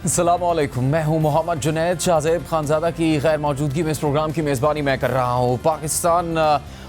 अस्सलामुअलैकुम, मैं हूं मोहम्मद जुनैद। शाहज़ेब खानज़ादा की गैर मौजूदगी में इस प्रोग्राम की मेज़बानी मैं कर रहा हूं। पाकिस्तान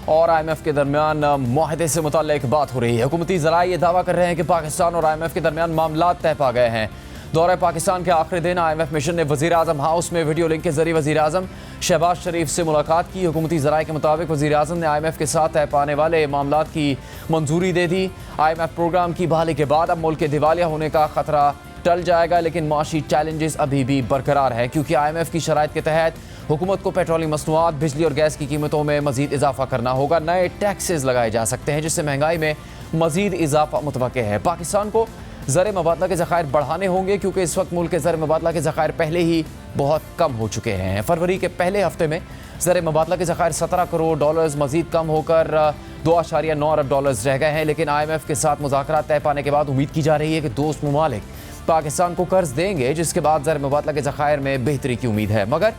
और IMF के दरमियान मुआहदे से मुताल्लिक़ बात हो रही है। हुकूमती ज़राए ये दावा कर रहे हैं कि पाकिस्तान और IMF के दरमियान मामला तय पा गए हैं। दौरे पाकिस्तान के आखिरी दिन IMF मिशन ने वज़ीर-ए-आज़म हाउस में वीडियो लिंक के जरिए वज़ीर-ए-आज़म शहबाज शरीफ से मुलाकात की। हुकूमती ज़राए के मुताबिक वज़ीर-ए-आज़म ने IMF के साथ तय पाने वाले मामला की मंजूरी दे दी। IMF प्रोग्राम की बहाली के बाद अब मुल्क के दिवालिया होने का खतरा टल जाएगा, लेकिन माशी चैलेंजेस अभी भी बरकरार है, क्योंकि IMF की शराइत के तहत हुकूमत को पेट्रोलियम मसनूआत, बिजली और गैस की कीमतों में मजीद इजाफा करना होगा। नए टैक्सेस लगाए जा सकते हैं, जिससे महंगाई में मजीद इजाफा मुतवक्के है। पाकिस्तान को ज़र मुबादला के ज़खायर बढ़ाने होंगे, क्योंकि इस वक्त मुल्क के ज़र मुबादला के ज़खायर पहले ही बहुत कम हो चुके हैं। फरवरी के पहले हफ्ते में ज़र मुबादला के ज़खायर $17 करोड़ मजीद कम होकर $2.9 अरब रह गए हैं। लेकिन IMF के साथ मुज़ाकरात तय पाने के बाद उम्मीद की जा रही है कि दोस्त ममालिक पाकिस्तान को कर्ज देंगे, जिसके बाद ज़र मुबादला के ज़खायर में बेहतरी की उम्मीद है। मगर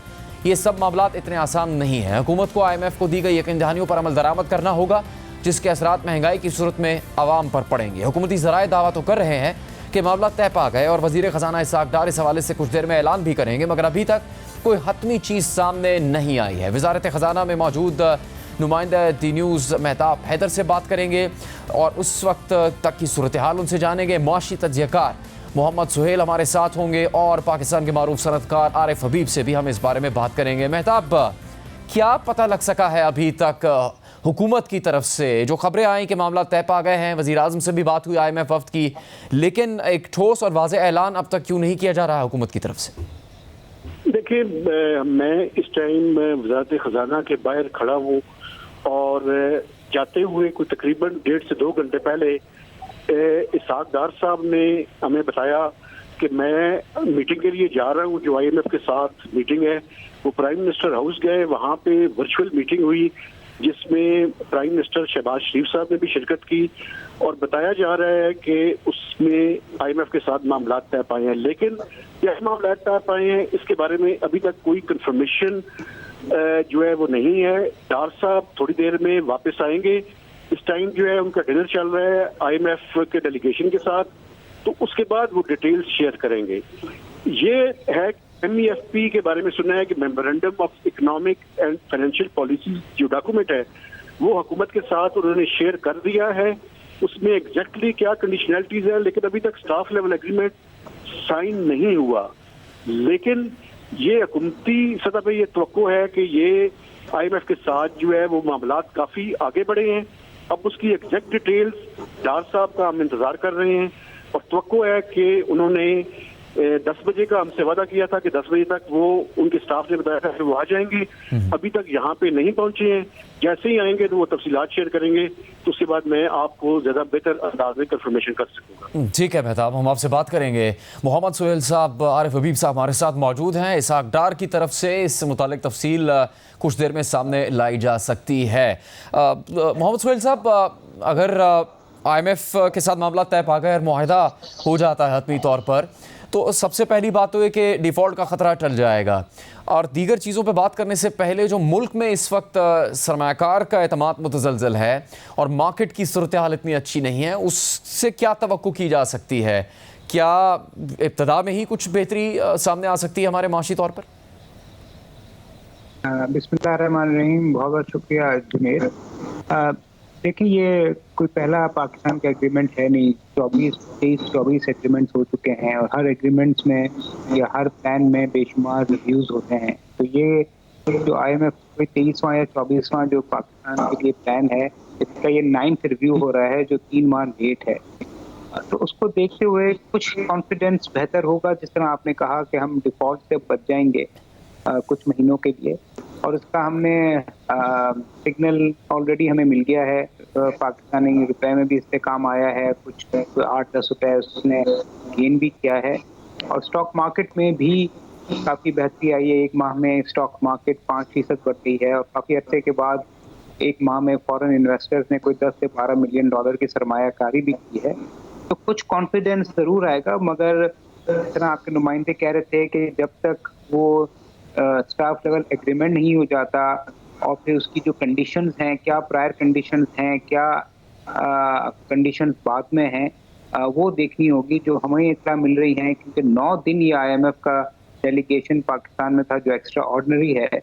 ये सब मामलात इतने आसान नहीं हैं। हुकूमत को IMF को दी गई यकीन दहानियों पर अमल दरामद करना होगा, जिसके असरात महंगाई की सूरत में आवाम पर पड़ेंगे। हुकूमती ज़राए दावा तो कर रहे हैं कि मामला तय पा गए और वज़ीर ख़जाना इसाक डार इस हवाले से कुछ देर में ऐलान भी करेंगे, मगर अभी तक कोई हतमी चीज़ सामने नहीं आई है। वज़ारत ख़जाना में मौजूद नुमाइंदा दी न्यूज़ मेहताब हैदर से बात करेंगे और उस वक्त तक की सूरत हाल उनसे जानेंगे। मुआशी तज्ज़ियाकार मोहम्मद सुहेल हमारे साथ होंगे और पाकिस्तान के मारूफ सनतकार आरिफ हबीब से भी हम इस बारे में बात करेंगे। मेहताब, क्या पता लग सका है अभी तक हुकूमत की तरफ से? जो खबरें आई कि मामला तय पा गए हैं, वज़ीर-ए-आज़म से भी बात हुई IMF वफ़द की, लेकिन एक ठोस और वाज़ेह ऐलान अब तक क्यों नहीं किया जा रहा है हुकूमत की तरफ से? देखिए, मैं इस टाइम वज़ारत ख़जाना के बाहर खड़ा हूँ और जाते हुए कोई तकरीबन 1.5 से 2 घंटे पहले इसाक डार साहब ने हमें बताया कि मैं मीटिंग के लिए जा रहा हूँ, जो IMF के साथ मीटिंग है। वो प्राइम मिनिस्टर हाउस गए, वहाँ पे वर्चुअल मीटिंग हुई, जिसमें प्राइम मिनिस्टर शहबाज शरीफ साहब ने भी शिरकत की और बताया जा रहा है कि उसमें IMF के साथ मामला तय पाए हैं। लेकिन क्या मामला तय पाए हैं, इसके बारे में अभी तक कोई कंफर्मेशन जो है वो नहीं है। डार साहब थोड़ी देर में वापस आएंगे। इस टाइम जो है उनका डिनर चल रहा है IMF के डेलीगेशन के साथ, तो उसके बाद वो डिटेल्स शेयर करेंगे। ये है MEFP के बारे में सुना है कि memorandum of economic and financial policy जो डॉक्यूमेंट है वो हुकूमत के साथ उन्होंने शेयर कर दिया है। उसमें एग्जैक्टली क्या कंडीशनैलिटीज है, लेकिन अभी तक स्टाफ लेवल एग्रीमेंट साइन नहीं हुआ। लेकिन ये हुकूमती सतह पर यह तवक्को है कि ये IMF के साथ जो है वो मामलात काफी आगे बढ़े हैं। अब उसकी एग्जैक्ट डिटेल्स डार साहब का हम इंतजार कर रहे हैं और तवक्को है कि उन्होंने 10 बजे का हमसे वादा किया था कि 10 बजे तक वो उनके स्टाफ ने बताया था कि वो आ जाएंगे। अभी तक यहाँ पे नहीं पहुंचे हैं। जैसे ही आएंगे तो वो तफसीलात शेयर करेंगे, तो उसके बाद मैं आपको ज़्यादा बेहतर अंदाज में कंफर्मेशन कर सकूंगा। ठीक है मेहताब, हम आपसे बात करेंगे। मोहम्मद सुहेल साहब, आरिफ हबीब साहब हमारे साथ मौजूद हैं। इसाक डार की तरफ से इस मुतालिक तफसील कुछ देर में सामने लाई जा सकती है। मोहम्मद सुहेल साहब, अगर IMF के साथ मामला तय पा गया और मुआहदा हो जाता है हतमी तौर पर, तो सबसे पहली बात तो है कि डिफ़ॉल्ट का ख़तरा टल जाएगा। और दीगर चीज़ों पे बात करने से पहले, जो मुल्क में इस वक्त सरमायाकार का एतमाद मुतज़लज़ल है और मार्केट की सूरत हाल इतनी अच्छी नहीं है, उससे क्या तवक्को की जा सकती है? क्या इब्तदा में ही कुछ बेहतरी सामने आ सकती है हमारे माशी तौर पर? बिस्मिल्लाहिर्रहमानिर्रहीम। बहुत बहुत शुक्रिया जुनेर। देखिए, ये कोई पहला पाकिस्तान का एग्रीमेंट है नहीं। 24 एग्रीमेंट्स हो चुके हैं और हर एग्रीमेंट्स में या हर प्लान में बेशुमार रिव्यूज़ होते हैं। तो ये जो IMF 23वां या 24वां जो पाकिस्तान के लिए प्लान है, इसका ये 9th रिव्यू हो रहा है, जो 3 माह लेट है। तो उसको देखते हुए कुछ कॉन्फिडेंस बेहतर होगा। जिस तरह आपने कहा कि हम डिफॉल्ट से बच जाएंगे कुछ महीनों के लिए, और इसका हमने सिग्नल ऑलरेडी हमें मिल गया है। पाकिस्तानी रुपए में भी इस पे काम आया है, कुछ 8-10 रुपए उसने गेन भी किया है। और स्टॉक मार्केट में भी काफ़ी बेहतरी आई है। 1 माह में स्टॉक मार्केट 5% बढ़ गई है और काफ़ी अर्से के बाद 1 माह में फॉरेन इन्वेस्टर्स ने कोई 10 से 12 मिलियन डॉलर की सरमायाकारी भी की है। तो कुछ कॉन्फिडेंस ज़रूर आएगा, मगर जिस तरह आपके नुमाइंदे कह रहे थे कि जब तक वो स्टाफ लेवल एग्रीमेंट नहीं हो जाता और फिर उसकी जो कंडीशंस हैं, क्या प्रायर कंडीशंस हैं, क्या कंडीशंस बाद में हैं, वो देखनी होगी। जो हमें इतना मिल रही है, क्योंकि 9 दिन ये IMF का डेलीगेशन पाकिस्तान में था, जो एक्स्ट्रा ऑर्डिनरी है,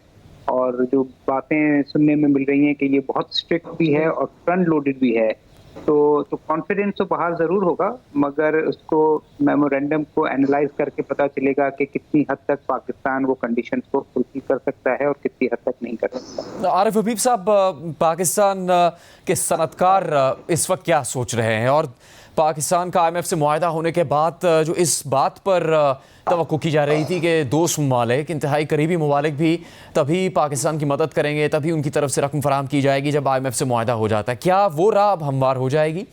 और जो बातें सुनने में मिल रही हैं कि ये बहुत स्ट्रिक्ट भी है और फ्रंट लोडेड भी है, तो कॉन्फिडेंस तो बाहर जरूर होगा, मगर उसको मेमोरेंडम को एनालाइज करके पता चलेगा कि कितनी हद तक पाकिस्तान वो कंडीशंस को फुलफिल कर सकता है और कितनी हद तक नहीं कर सकता। आरिफ हबीब साहब, पाकिस्तान के सनतकार इस वक्त क्या सोच रहे हैं, और पाकिस्तान का IMF से मुआहदा होने के बाद जो इस बात पर तवक्को की जा रही थी कि दोस्त ममालिक, इंतहाई करीबी ममालिक भी तभी पाकिस्तान की मदद करेंगे, तभी उनकी तरफ से रकम फराहम की जाएगी जब IMF से मुआहदा हो जाता है, क्या वो राह अब हमवार हो जाएगी?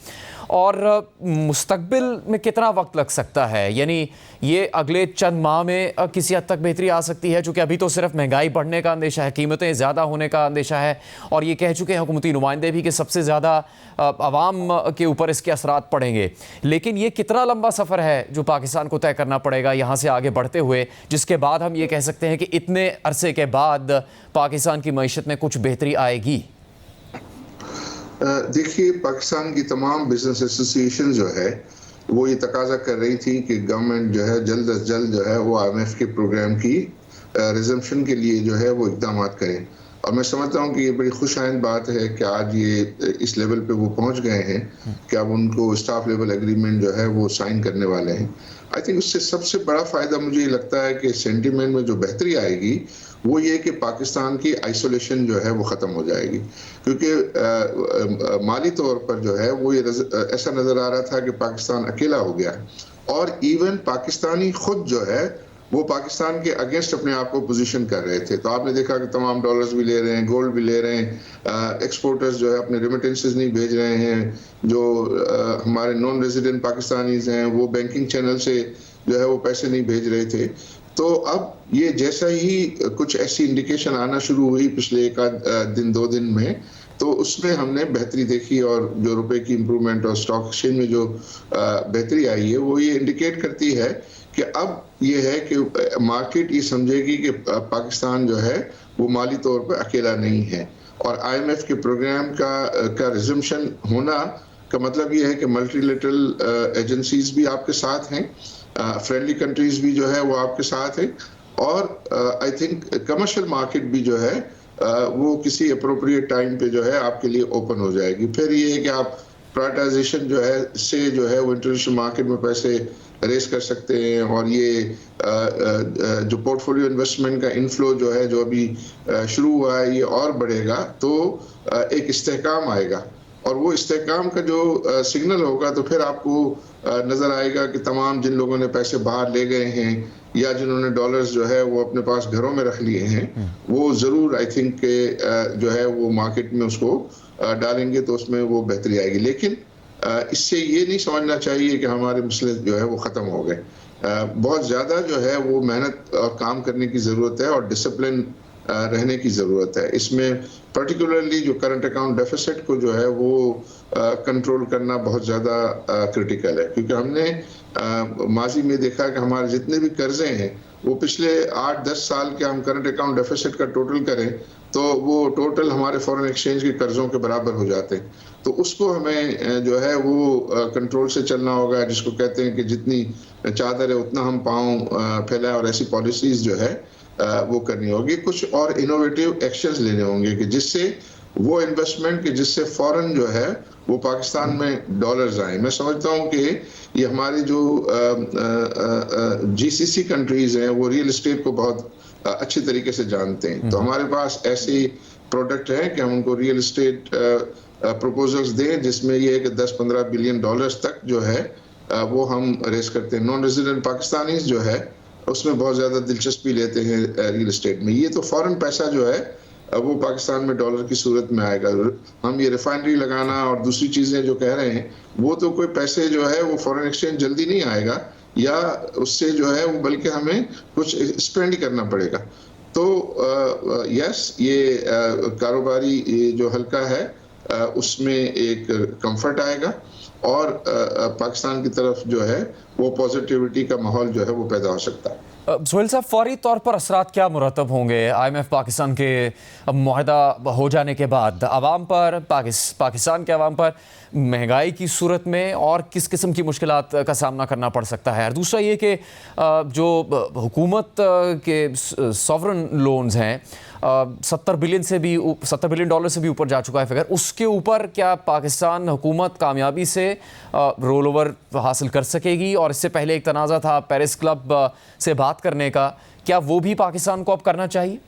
और मुस्तकबिल में कितना वक्त लग सकता है? यानी ये अगले चंद माह में किसी हद तक बेहतरी आ सकती है, चूँकि अभी तो सिर्फ महंगाई बढ़ने का अंदेशा है, कीमतें ज़्यादा होने का अंदेशा है, और ये कह चुके हैं हुकूमती नुमाइंदे भी कि सबसे ज़्यादा आवाम के ऊपर इसके असरात पड़ेंगे। लेकिन ये कितना लंबा सफ़र है जो पाकिस्तान को तय करना पड़ेगा यहाँ से आगे बढ़ते हुए, जिसके बाद हम ये कह सकते हैं कि इतने अरसे के बाद पाकिस्तान की मईशत में कुछ बेहतरी आएगी? देखिए, पाकिस्तान की तमाम बिजनेस एसोसिएशन जो है वो ये तकाजा कर रही थी कि गवर्नमेंट जो है जल्द अज जल्द जो है वो IMF के प्रोग्राम की रिजम्पशन के लिए जो है वो इक़दाम करें। और मैं समझता हूँ कि ये बड़ी खुशआइंद बात है कि आज ये इस लेवल पे वो पहुँच गए हैं कि अब उनको स्टाफ लेवल एग्रीमेंट जो है वो साइन करने वाले हैं। आई थिंक उससे सबसे बड़ा फ़ायदा मुझे ये लगता है कि सेंटिमेंट में जो बेहतरी आएगी वो ये कि पाकिस्तान की आइसोलेशन जो है वो ख़त्म हो जाएगी, क्योंकि माली तौर पर जो है वो ये ऐसा नज़र आ रहा था कि पाकिस्तान अकेला हो गया, और इवन पाकिस्तानी खुद जो है वो पाकिस्तान के अगेंस्ट अपने आप को पोजीशन कर रहे थे। तो आपने देखा कि तमाम डॉलर्स भी ले रहे हैं, गोल्ड भी ले रहे हैं, एक्सपोर्टर्स जो है अपने रेमिटेंसेस नहीं भेज रहे हैं, जो हमारे नॉन रेजिडेंट पाकिस्तानीज हैं वो बैंकिंग चैनल से जो है वो पैसे नहीं भेज रहे थे। तो अब ये जैसा ही कुछ ऐसी इंडिकेशन आना शुरू हुई पिछले एक दिन 2 दिन में, तो उसमें हमने बेहतरी देखी, और जो रुपए की इम्प्रूवमेंट और स्टॉक एक्सचेंज में जो बेहतरी आई है वो ये इंडिकेट करती है कि अब ये है कि मार्केट ये समझेगी कि पाकिस्तान जो है वो माली तौर पर अकेला नहीं है, और IMF के प्रोग्राम का रिजम्पशन होना का मतलब ये है कि मल्टीलेटरल एजेंसीज भी आपके साथ हैं, फ्रेंडली कंट्रीज भी जो है वो आपके साथ है, और आई थिंक कमर्शियल मार्केट भी जो है वो किसी अप्रोप्रिएट टाइम पे जो है आपके लिए ओपन हो जाएगी। फिर ये है कि आप प्राइवेटाइजेशन जो है से जो है वो इंटरनेशनल मार्केट में पैसे रेस कर सकते हैं, और ये जो पोर्टफोलियो इन्वेस्टमेंट का इनफ्लो जो है जो अभी शुरू हुआ है ये और बढ़ेगा, तो एक इस्तेहकाम आएगा, और वो इस्तेहकाम का जो सिग्नल होगा तो फिर आपको नज़र आएगा कि तमाम जिन लोगों ने पैसे बाहर ले गए हैं या जिन्होंने डॉलर्स जो है वो अपने पास घरों में रख लिए हैं, वो ज़रूर आई थिंक के जो है वो मार्केट में उसको डालेंगे, तो उसमें वो बेहतरी आएगी। लेकिन इससे ये नहीं समझना चाहिए कि हमारे मसले जो है वो ख़त्म हो गए। बहुत ज़्यादा जो है वो मेहनत और काम करने की ज़रूरत है, और डिसिप्लिन रहने की ज़रूरत है। इसमें पर्टिकुलरली जो करंट अकाउंट डेफिसिट को जो है वो कंट्रोल करना बहुत ज़्यादा क्रिटिकल है, क्योंकि हमने माजी में देखा कि हमारे जितने भी कर्जे हैं वो पिछले 8-10 साल के हम करंट अकाउंट डेफिसिट का टोटल करें तो वो टोटल हमारे फॉरेन एक्सचेंज के कर्जों के बराबर हो जाते हैं। तो उसको हमें जो है वो कंट्रोल से चलना होगा, जिसको कहते हैं कि जितनी चादर है उतना हम पाँव फैलाएं, और ऐसी पॉलिसीज जो है वो करनी होगी। कुछ और इनोवेटिव एक्शंस लेने होंगे कि जिससे वो इन्वेस्टमेंट कि जिससे फॉरेन जो है वो पाकिस्तान में डॉलर्स आए। मैं समझता हूँ कि ये हमारी जो GCC कंट्रीज हैं वो रियल एस्टेट को बहुत अच्छी तरीके से जानते हैं, तो हमारे पास ऐसे प्रोडक्ट हैं कि हम उनको रियल एस्टेट प्रपोजल्स दें जिसमें ये है कि 10-15 बिलियन डॉलर्स तक जो है वो हम रेस करते हैं। नॉन रेजिडेंट पाकिस्तानीज जो है उसमें बहुत ज़्यादा दिलचस्पी लेते हैं रियल एस्टेट में। ये तो फॉरेन पैसा जो है वो पाकिस्तान में डॉलर की सूरत में आएगा। हम ये रिफाइनरी लगाना और दूसरी चीज़ें जो कह रहे हैं वो तो कोई पैसे जो है वो फॉरेन एक्सचेंज जल्दी नहीं आएगा, या उससे जो है वो बल्कि हमें कुछ स्पेंड करना पड़ेगा। तो यस, ये कारोबारी जो हल्का है उसमें एक कंफर्ट आएगा, और पाकिस्तान की तरफ जो है वो पॉजिटिविटी का माहौल जो है वो पैदा हो सकता है। सोहेल साहब, फौरी तौर पर असरात क्या मुरतब होंगे IMF पाकिस्तान के मुआहदा हो जाने के बाद आवाम पर, पाकिस्तान के आवाम पर, महंगाई की सूरत में, और किस किस्म की मुश्किलात का सामना करना पड़ सकता है? और दूसरा ये कि जो हुकूमत के सॉवरन लोन्स हैं, 70 बिलियन डॉलर से भी ऊपर जा चुका है फिगर, उसके ऊपर क्या पाकिस्तान हुकूमत कामयाबी से रोल ओवर हासिल कर सकेगी? और इससे पहले एक तनाज़ा था पेरिस क्लब से बात करने का, क्या वो भी पाकिस्तान को अब करना चाहिए?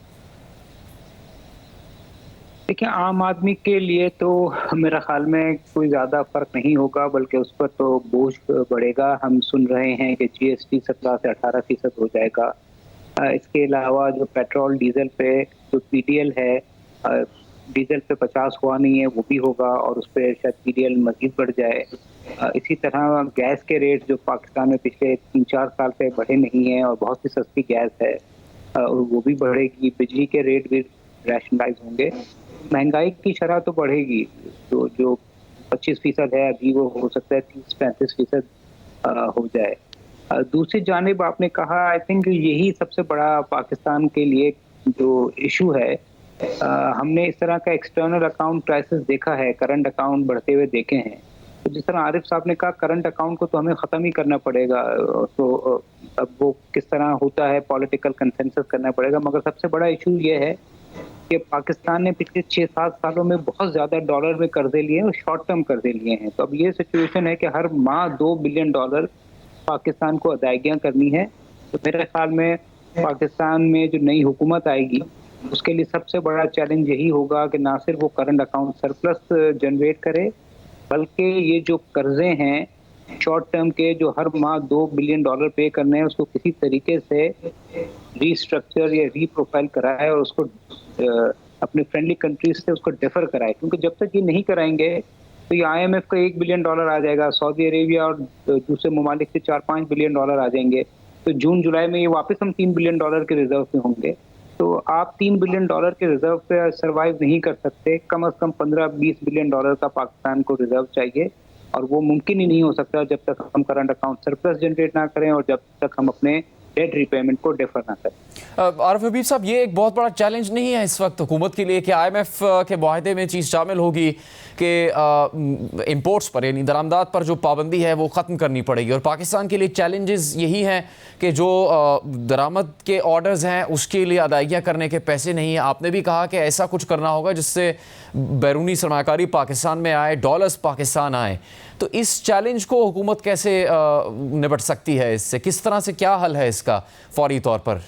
देखिए, आम आदमी के लिए तो मेरा ख्याल में कोई ज़्यादा फर्क नहीं होगा, बल्कि उस पर तो बोझ बढ़ेगा। हम सुन रहे हैं कि GST 17 से 18% हो जाएगा। इसके अलावा जो पेट्रोल डीजल पे जो PDL है, डीजल पे 50 हुआ नहीं है, वो भी होगा, और उस पर शायद PDL मजीद बढ़ जाए। इसी तरह गैस के रेट जो पाकिस्तान में पिछले 3-4 साल से बढ़े नहीं हैं, और बहुत ही सस्ती गैस है, वो भी बढ़ेगी। बिजली के रेट भी रैशनलाइज होंगे। महंगाई की शरह तो बढ़ेगी, तो जो 25% है अभी, वो हो सकता है 30-35% हो जाए। दूसरी जानिब आपने कहा, आई थिंक यही सबसे बड़ा पाकिस्तान के लिए जो इशू है। हमने इस तरह का एक्सटर्नल अकाउंट क्राइसिस देखा है, करंट अकाउंट बढ़ते हुए देखे हैं। तो जिस तरह आरिफ साहब ने कहा, करंट अकाउंट को तो हमें ख़त्म ही करना पड़ेगा। तो अब वो किस तरह होता है, पॉलिटिकल कंसेंसस करना पड़ेगा। मगर सबसे बड़ा इशू ये है कि पाकिस्तान ने पिछले 6-7 सालों में बहुत ज़्यादा डॉलर में कर्जे लिए हैं, और शॉर्ट टर्म कर्जे लिए हैं। तो अब ये सिचुएशन है कि हर माह $2 बिलियन पाकिस्तान को अदायगियाँ करनी है। तो मेरे ख्याल में पाकिस्तान में जो नई हुकूमत आएगी, उसके लिए सबसे बड़ा चैलेंज यही होगा कि ना सिर्फ वो करंट अकाउंट सरप्लस जनरेट करे, बल्कि ये जो कर्जे हैं शॉर्ट टर्म के, जो हर माह $2 बिलियन पे करने हैं, उसको किसी तरीके से रीस्ट्रक्चर या रीप्रोफाइल कराए, और उसको अपने फ्रेंडली कंट्रीज से उसको डिफर कराए। क्योंकि जब तक ये नहीं कराएंगे तो ये IMF का $1 बिलियन आ जाएगा, सऊदी अरेबिया और दूसरे ममालिक से $4-5 बिलियन आ जाएंगे। तो जून जुलाई में ये वापस हम $3 बिलियन के रिजर्व पे होंगे। तो आप $3 बिलियन के रिजर्व पे सर्वाइव नहीं कर सकते। कम से कम $15-20 बिलियन का पाकिस्तान को रिजर्व चाहिए, और वो मुमकिन ही नहीं हो सकता जब तक हम करंट अकाउंट सरप्लस जनरेट ना करें, और जब तक हम अपने डेट रिपेमेंट को डिफर ना करें। आरिफ हबीब साहब, ये एक बहुत बड़ा चैलेंज नहीं है इस वक्त हुकूमत के लिए कि IMF के मुआहदे में चीज़ शामिल होगी कि इंपोर्ट्स पर, यानी दरामदात पर जो पाबंदी है वो ख़त्म करनी पड़ेगी, और पाकिस्तान के लिए चैलेंजेस यही हैं कि जो दरामद के ऑर्डर्स हैं उसके लिए अदायगियाँ करने के पैसे नहीं हैं। आपने भी कहा कि ऐसा कुछ करना होगा जिससे बैरूनी सरमाकारी पाकिस्तान में आए, डॉलर्स पाकिस्तान आए। तो इस चैलेंज को हुकूमत कैसे निपट सकती है? इससे किस तरह से, क्या हल है इसका फौरी तौर पर?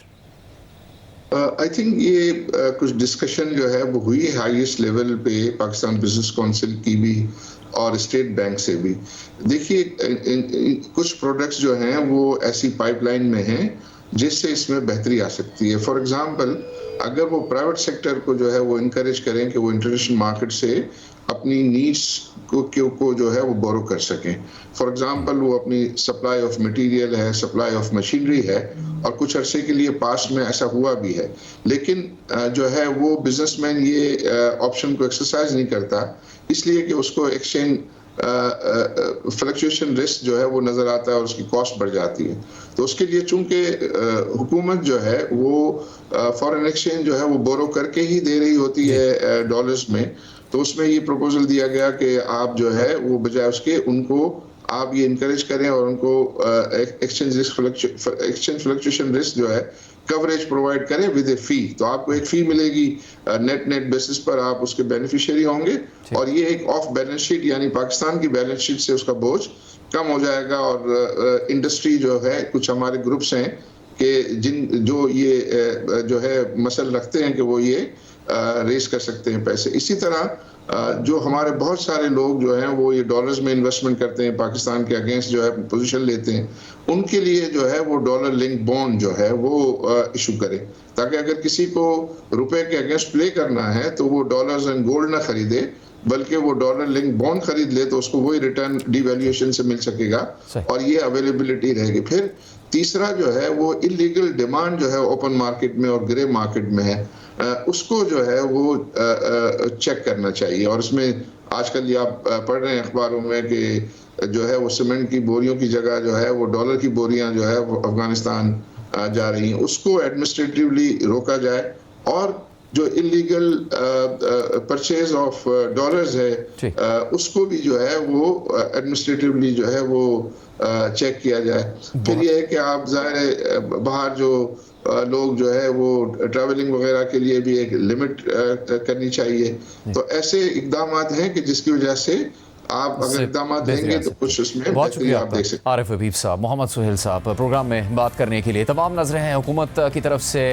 आई थिंक ये कुछ डिस्कशन जो है वो हुई है हाईएस्ट लेवल पे, पाकिस्तान बिजनेस काउंसिल की भी और स्टेट बैंक से भी। देखिए, कुछ प्रोडक्ट्स जो हैं वो ऐसी पाइपलाइन में हैं जिससे इसमें बेहतरी आ सकती है। फॉर एग्जांपल, अगर वो प्राइवेट सेक्टर को जो है वो इनकरेज करें कि वो इंटरनेशनल मार्केट से अपनी नीड्स को जो है वो बोरो कर सकें। फॉर एग्जांपल, वो अपनी सप्लाई ऑफ मटेरियल है, सप्लाई ऑफ मशीनरी है, और कुछ अरसे के लिए पास्ट में ऐसा हुआ भी है, लेकिन जो है वो बिजनेसमैन ये ऑप्शन को एक्सरसाइज नहीं करता, इसलिए कि उसको एक्सचेंज फ्लक्चुएशन रिस्क जो है वो नज़र आता है और उसकी कॉस्ट बढ़ जाती है। तो उसके लिए चूंकि हुकूमत जो है वो फॉरेन एक्सचेंज जो है वो बोरो करके ही दे रही होती है डॉलर्स में, तो उसमें ये प्रपोजल दिया गया कि आप जो है वो बजाय उसके उनको आप ये इनकरेज करें और उनको एक्सचेंज फ्लक्चुएशन रिस्क जो है कवरेज प्रोवाइड करें विद ए फी। तो आपको एक फी मिलेगी, नेट बेसिस पर आप उसके बेनिफिशियरी होंगे, और ये एक ऑफ बैलेंस शीट यानी पाकिस्तान की बैलेंस शीट से उसका बोझ कम हो जाएगा। और इंडस्ट्री जो है, कुछ हमारे ग्रुप्स हैं कि जो ये जो है मसल रखते हैं कि वो ये रेस कर सकते हैं पैसे। इसी तरह जो हमारे बहुत सारे लोग जो हैं वो ये डॉलर्स में इन्वेस्टमेंट करते हैं, पाकिस्तान के अगेंस्ट जो है पोजीशन लेते हैं, उनके लिए जो है वो डॉलर लिंक बॉन्ड जो है वो इशू करें, ताकि अगर किसी को रुपए के अगेंस्ट प्ले करना है तो वो डॉलर्स एंड गोल्ड ना खरीदे, बल्कि वो डॉलर लिंक बॉन्ड खरीद ले, तो उसको वही रिटर्न डिवैल्यूएशन से मिल सकेगा और ये अवेलेबिलिटी रहेगी। फिर तीसरा जो है वो इलीगल डिमांड जो है ओपन मार्केट में और ग्रे मार्केट में है, उसको जो है वो चेक करना चाहिए। और इसमें आजकल ये आप पढ़ रहे हैं अखबारों में कि जो है वो सीमेंट की बोरियों की जगह जो है वो डॉलर की बोरियां जो है वो अफगानिस्तान जा रही हैं, उसको एडमिनिस्ट्रेटिवली रोका जाए और जो इलीगल परचेज ऑफ डॉलर्स है उसको भी जो है वो एडमिनिस्ट्रेटिवली जो है वो चेक किया जाए। फिर ये है कि आप ज़ाहिर है बाहर जो लोग जो है वो ट्रैवलिंग वगैरह के लिए भी एक लिमिट करनी चाहिए। तो ऐसे इकदाम हैं कि जिसकी वजह से आप अगर इकदाम लेंगे तो कुछ उसमें बहुत शुक्रिया आप देख सकते। आरिफ हबीब साहब, मोहम्मद सुहेल साहब प्रोग्राम में बात करने के लिए। तमाम नजरें हैं हुकूमत की तरफ से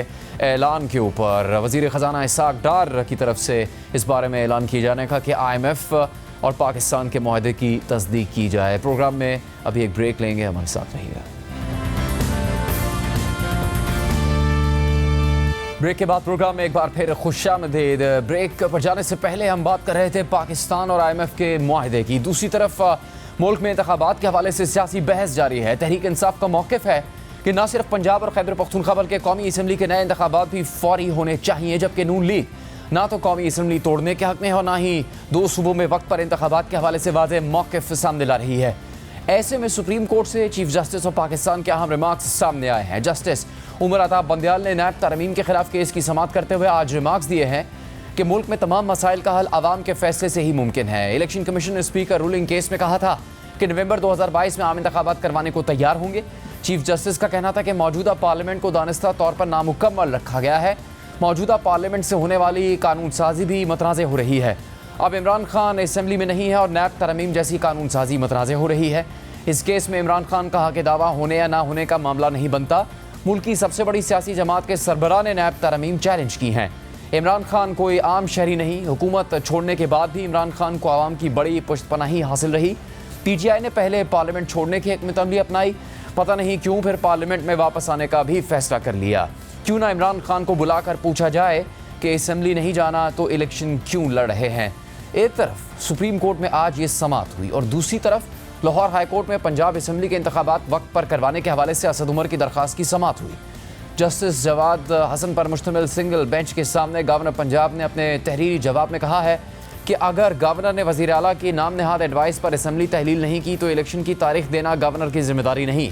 ऐलान के ऊपर। वज़ीर ख़जाना इसाक डार की तरफ से इस बारे में ऐलान किए जाने का कि IMF और पाकिस्तान के मुआहदे की तस्दीक की जाए। प्रोग्राम में अभी एक ब्रेक लेंगे, हमारे साथ रहिएगा। ब्रेक के बाद प्रोग्राम में एक बार फिर खुशामदीद। ब्रेक पर जाने से पहले हम बात कर रहे थे पाकिस्तान और IMF के मुआहदे की। दूसरी तरफ मुल्क में इंतखाबात के हवाले से सियासी बहस जारी है। तहरीक इंसाफ का मौक़िफ़ है कि न सिर्फ पंजाब और खैबर पख्तूनख्वा बल्कि कौमी असम्बली के नए इंतखाबात भी फौरी होने चाहिए, जबकि नून लीग ना तो कौमी असम्बली तोड़ने के हक़ में और ना ही 2 सूबों में वक्त पर इंतखाबात के हवाले से वाज़ेह मौक़िफ़ सामने ला रही है। ऐसे में सुप्रीम कोर्ट से चीफ जस्टिस ऑफ पाकिस्तान के अहम रिमार्क्स सामने आए हैं। जस्टिस उमर अता बंदयाल ने नैब तरमीम के खिलाफ केस की समाअत करते हुए आज रिमार्क्स दिए हैं कि मुल्क में तमाम मसाइल का हल आवाम के फैसले से ही मुमकिन है। इलेक्शन कमीशन ने स्पीकर रूलिंग केस में कहा था कि नवंबर 2022 में आम इंतखाबात करवाने को तैयार होंगे। चीफ जस्टिस का कहना था कि मौजूदा पार्लियामेंट को दानिस्ता तौर पर नामुकम्मल रखा गया है। मौजूदा पार्लियामेंट से होने वाली कानून साजी भी मतनाज़े हो रही है। अब इमरान खान असम्बली में नहीं है और नैब तरमीम जैसी कानून साजी मतनाज़े हो रही है। इस केस में इमरान खान का हक दावा होने या ना होने का मामला नहीं बनता। मुल्क की सबसे बड़ी सियासी जमात के सरबराह ने नैब तरमीम चैलेंज की हैं। इमरान खान कोई आम शहरी नहीं। हुकूमत छोड़ने के बाद भी इमरान खान को आवाम की बड़ी पुष्टपनाही हासिल रही। PTI ने पहले पार्लियामेंट छोड़ने की हिकमत-अमली अपनाई, पता नहीं क्यों फिर पार्लियामेंट में वापस आने का भी फैसला कर लिया। क्यों ना इमरान खान को बुलाकर पूछा जाए कि असम्बली नहीं जाना तो इलेक्शन क्यों लड़ रहे हैं। एक तरफ सुप्रीम कोर्ट में आज ये समाअत हुई और दूसरी तरफ लाहौर हाई कोर्ट में पंजाब असम्बली के इंतखाबात वक्त पर करवाने के हवाले से असद उमर की दरख्वास्त की समाअत हुई। जस्टिस जवाद हसन पर मुश्तमिल सिंगल बेंच के सामने गवर्नर पंजाब ने अपने तहरीरी जवाब में कहा है कि अगर गवर्नर ने वज़ीर आला की नाम नहाद एडवाइस पर असम्बली तहलील नहीं की तो इलेक्शन की तारीख देना गवर्नर की जिम्मेदारी नहीं।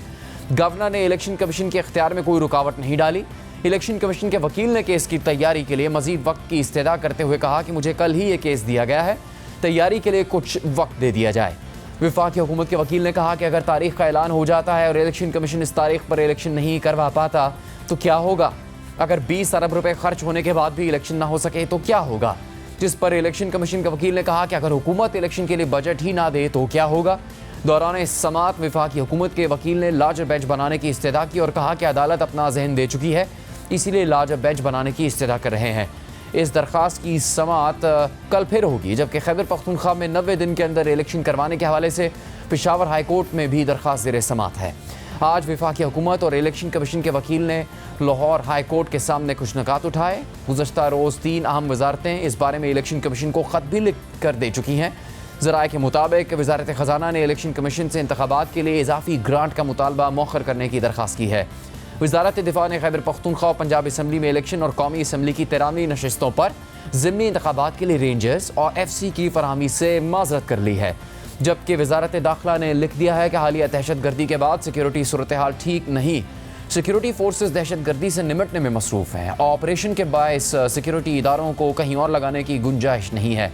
गवर्नर ने इलेक्शन कमीशन के इख्तियार में कोई रुकावट नहीं डाली। इलेक्शन कमीशन के वकील ने केस की तैयारी के लिए मजीद वक्त की इस्तेदा करते हुए कहा कि मुझे कल ही ये केस दिया गया है, तैयारी के लिए कुछ वक्त दे दिया जाए। वफाकी हुकूमत के वकील ने कहा कि अगर तारीख का ऐलान हो जाता है और इलेक्शन कमीशन इस तारीख पर इलेक्शन नहीं करवा पाता तो क्या होगा। अगर 20 अरब रुपए खर्च होने के बाद भी इलेक्शन ना हो सके तो क्या होगा। जिस पर इलेक्शन कमीशन के वकील ने कहा कि अगर हुकूमत इलेक्शन के लिए बजट ही ना दे तो क्या होगा। दौरान इस समाअत वफाकी हुकूमत के वकील ने लार्जर बेंच बनाने की इस्तेदा की और कहा कि अदालत अपना जहन दे चुकी है, इसीलिए लार्जर बेंच बनाने की इस्तेदा कर रहे हैं। इस दरख्वास्त की समाअत कल फिर होगी, जबकि खैबर पख्तूनख्वा में 90 दिन के अंदर इलेक्शन करवाने के हवाले से पेशावर हाई कोर्ट में भी दरख्वास्त ज़ेर समाअत है। आज वफाकी हुकूमत और इलेक्शन कमीशन के वकील ने लाहौर हाई कोर्ट के सामने कुछ निकात उठाए। गुज़श्ता रोज़ 3 अहम वजारतें इस बारे में इलेक्शन कमीशन को ख़त भी लिख कर दे चुकी हैं। ज़राए के मुताबिक वज़ारत ख़जाना ने इलेक्शन कमीशन से इंतखाबात के लिए इजाफी ग्रांट का मुतालबा मौखर करने की दरख्वास्त की है। वज़ारत दिफा ने खैबर पख्तूनख्वा और पंजाब असम्बली में इलेक्शन और कौमी असम्बली की 13वीं नशस्तों पर ज़िमनी इंतखाबात के लिए रेंजर्स और FC की फरहमी से माज़रत कर ली है। जबकि वज़ारत दाखिला ने लिख दिया है कि हालिया दहशतगर्दी के बाद सिक्योरिटी सूरत हाल ठीक नहीं। सिक्योरिटी फोर्सेस दहशतगर्दी से निमटने में मसरूफ़ हैं। ऑपरेशन के बायस सिक्योरिटी इदारों को कहीं और लगाने की गुंजाइश नहीं है।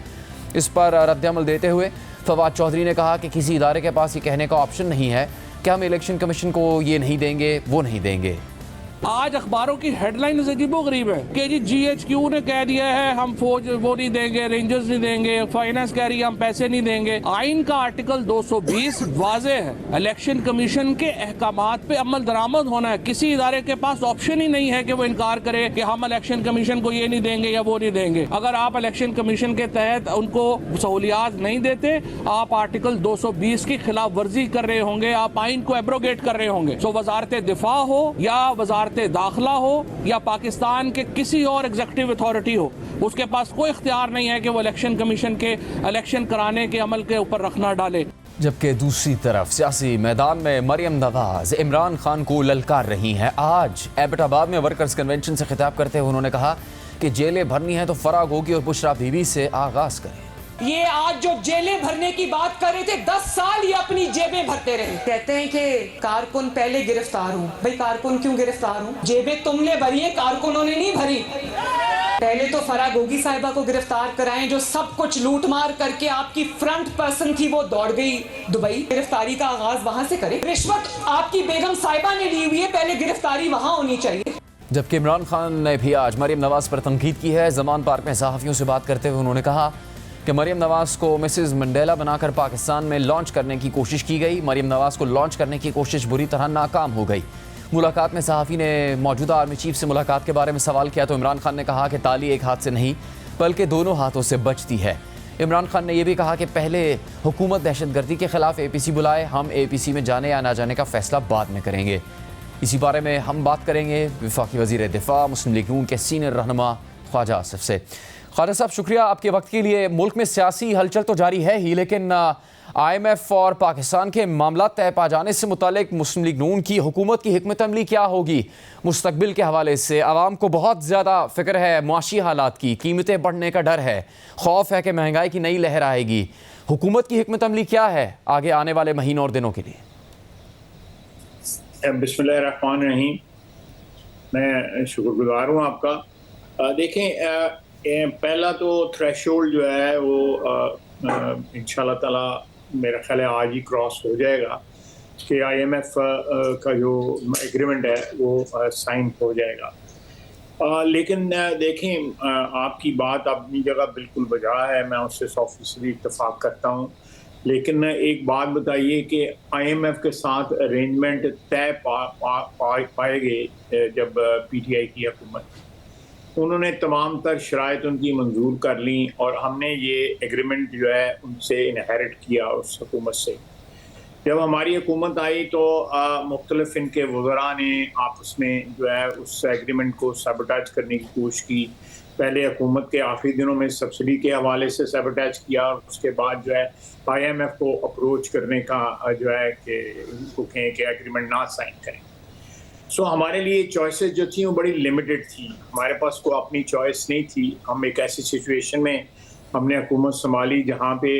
इस पर रद्दअमल देते हुए फवाद चौधरी ने कहा कि किसी इदारे के पास ये कहने का ऑप्शन नहीं है कि हम इलेक्शन कमीशन को ये नहीं देंगे, वो नहीं देंगे। आज अखबारों की हेडलाइन अजीबोगरीब है कि जी GHQ ने कह दिया है हम फौज वो नहीं देंगे, रेंजर्स नहीं देंगे, फाइनेंस कह रही है हम पैसे नहीं देंगे। आइन का आर्टिकल 220 वाजे है, इलेक्शन कमीशन के अहकामात पे अमल दरामद होना है। किसी इदारे के पास ऑप्शन ही नहीं है कि वो इनकार करे कि हम इलेक्शन कमीशन को ये नहीं देंगे या वो नहीं देंगे। अगर आप इलेक्शन कमीशन के तहत उनको सहूलियात नहीं देते, आप आर्टिकल 220 की खिलाफ वर्जी कर रहे होंगे, आप आइन को एब्रोगेट कर रहे होंगे। सो वजारत दिफा हो या वजारत दाखिला हो या पाकिस्तान के किसी और एग्जीक्यूटिव अथॉरिटी हो, उसके पास कोई इख्तियार नहीं है कि वो इलेक्शन कमीशन के इलेक्शन कराने के अमल के ऊपर रखना डाले। जबकि दूसरी तरफ सियासी मैदान में मरियम नवाज इमरान खान को ललकार रही हैं। आज एबटाबाद में वर्कर्स कन्वेंशन से खिताब करते हुए उन्होंने कहा कि जेलें भरनी है तो फराग होगी और बुशरा बीबी से आगाज करें। ये आज जो जेलें भरने की बात कर रहे थे, 10 साल ये अपनी जेबें भरते रहे। कहते हैं कि कारकुन पहले गिरफ्तार हूँ। भाई कारकुन क्यों गिरफ्तार हूँ? जेबें तुमने भरी है, कारकुनों ने नहीं भरी। पहले तो फराह गोगी साहिबा को गिरफ्तार कराएं, जो सब कुछ लूट मार करके आपकी फ्रंट पर्सन थी, वो दौड़ गई दुबई। गिरफ्तारी का आगाज वहां से करें। रिश्वत आपकी बेगम साहिबा ने ली हुई है, पहले गिरफ्तारी वहां होनी चाहिए। जबकि इमरान खान ने भी आज मरियम नवाज पर तनकीद की है। जमान पार्क में सहाफ़ियों से बात करते हुए उन्होंने कहा कि मरियम नवाज को मिसेस मंडेला बनाकर पाकिस्तान में लॉन्च करने की कोशिश की गई। मरियम नवाज को लॉन्च करने की कोशिश बुरी तरह नाकाम हो गई। मुलाकात में सहाफ़ी ने मौजूदा आर्मी चीफ से मुलाकात के बारे में सवाल किया तो इमरान खान ने कहा कि ताली एक हाथ से नहीं बल्कि दोनों हाथों से बचती है। इमरान खान ने यह भी कहा कि पहले हुकूमत दहशतगर्दी के खिलाफ APC बुलाए, हम APC में जाने या ना जाने का फैसला बाद में करेंगे। इसी बारे में हम बात करेंगे वफाकी वज़ीर दिफा मुस्लिम लीग नून के सीनियर रहनुमा ख्वाजा आसिफ से। ख्वाजा साहब, शुक्रिया आपके वक्त के लिए। मुल्क में सियासी हलचल तो जारी है ही, लेकिन IMF और पाकिस्तान के मामला तय पा जाने से मुतालिक मुस्लिम लीग नून की हुकूमत की हिकमत अमली क्या होगी मुस्तकबिल के हवाले से? आवाम को बहुत ज़्यादा फिक्र है मुआशी हालात की, कीमतें बढ़ने का डर है, खौफ है कि महंगाई की नई लहर आएगी। हुकूमत की हिकमत अमली क्या है आगे आने वाले महीनों और दिनों के लिए? बिस्मिल्लाहिर्रहमानिर्रहीम। मैं शुक्रगुजार हूँ आपका। देखें, पहला तो थ्रेशोल्ड जो है वो इंशाल्लाह ताला मेरा ख्याल है आज ही क्रॉस हो जाएगा कि IMF का जो एग्रीमेंट है वो साइन हो जाएगा। लेकिन देखें, आपकी बात अपनी जगह बिल्कुल बजा है, मैं उससे 100% इत्तेफाक करता हूँ। लेकिन एक बात बताइए कि IMF के साथ अरेंजमेंट तय पाए गए जब PTI की हुकूमत, उन्होंने तमाम तर शराइत उनकी मंजूर कर ली और हमने ये एग्रीमेंट जो है उनसे इनहेरिट किया उस हुकूमत से। जब हमारी हुकूमत आई तो मुख्तलिफ इनके वज़रा ने आपस में जो है उस एग्रीमेंट को सबटाइज करने की कोशिश की। पहले हुकूमत के आखिरी दिनों में सब्सिडी के हवाले से सबटाइज किया और उसके बाद जो है IMF को अप्रोच करने का जो है कि उनको कहें कि एग्रीमेंट ना साइन करें। सो हमारे लिए चॉइसेस जो थी वो बड़ी लिमिटेड थी, हमारे पास कोई अपनी चॉइस नहीं थी। हम एक ऐसी सिचुएशन में हमने हुकूमत संभाली जहाँ पे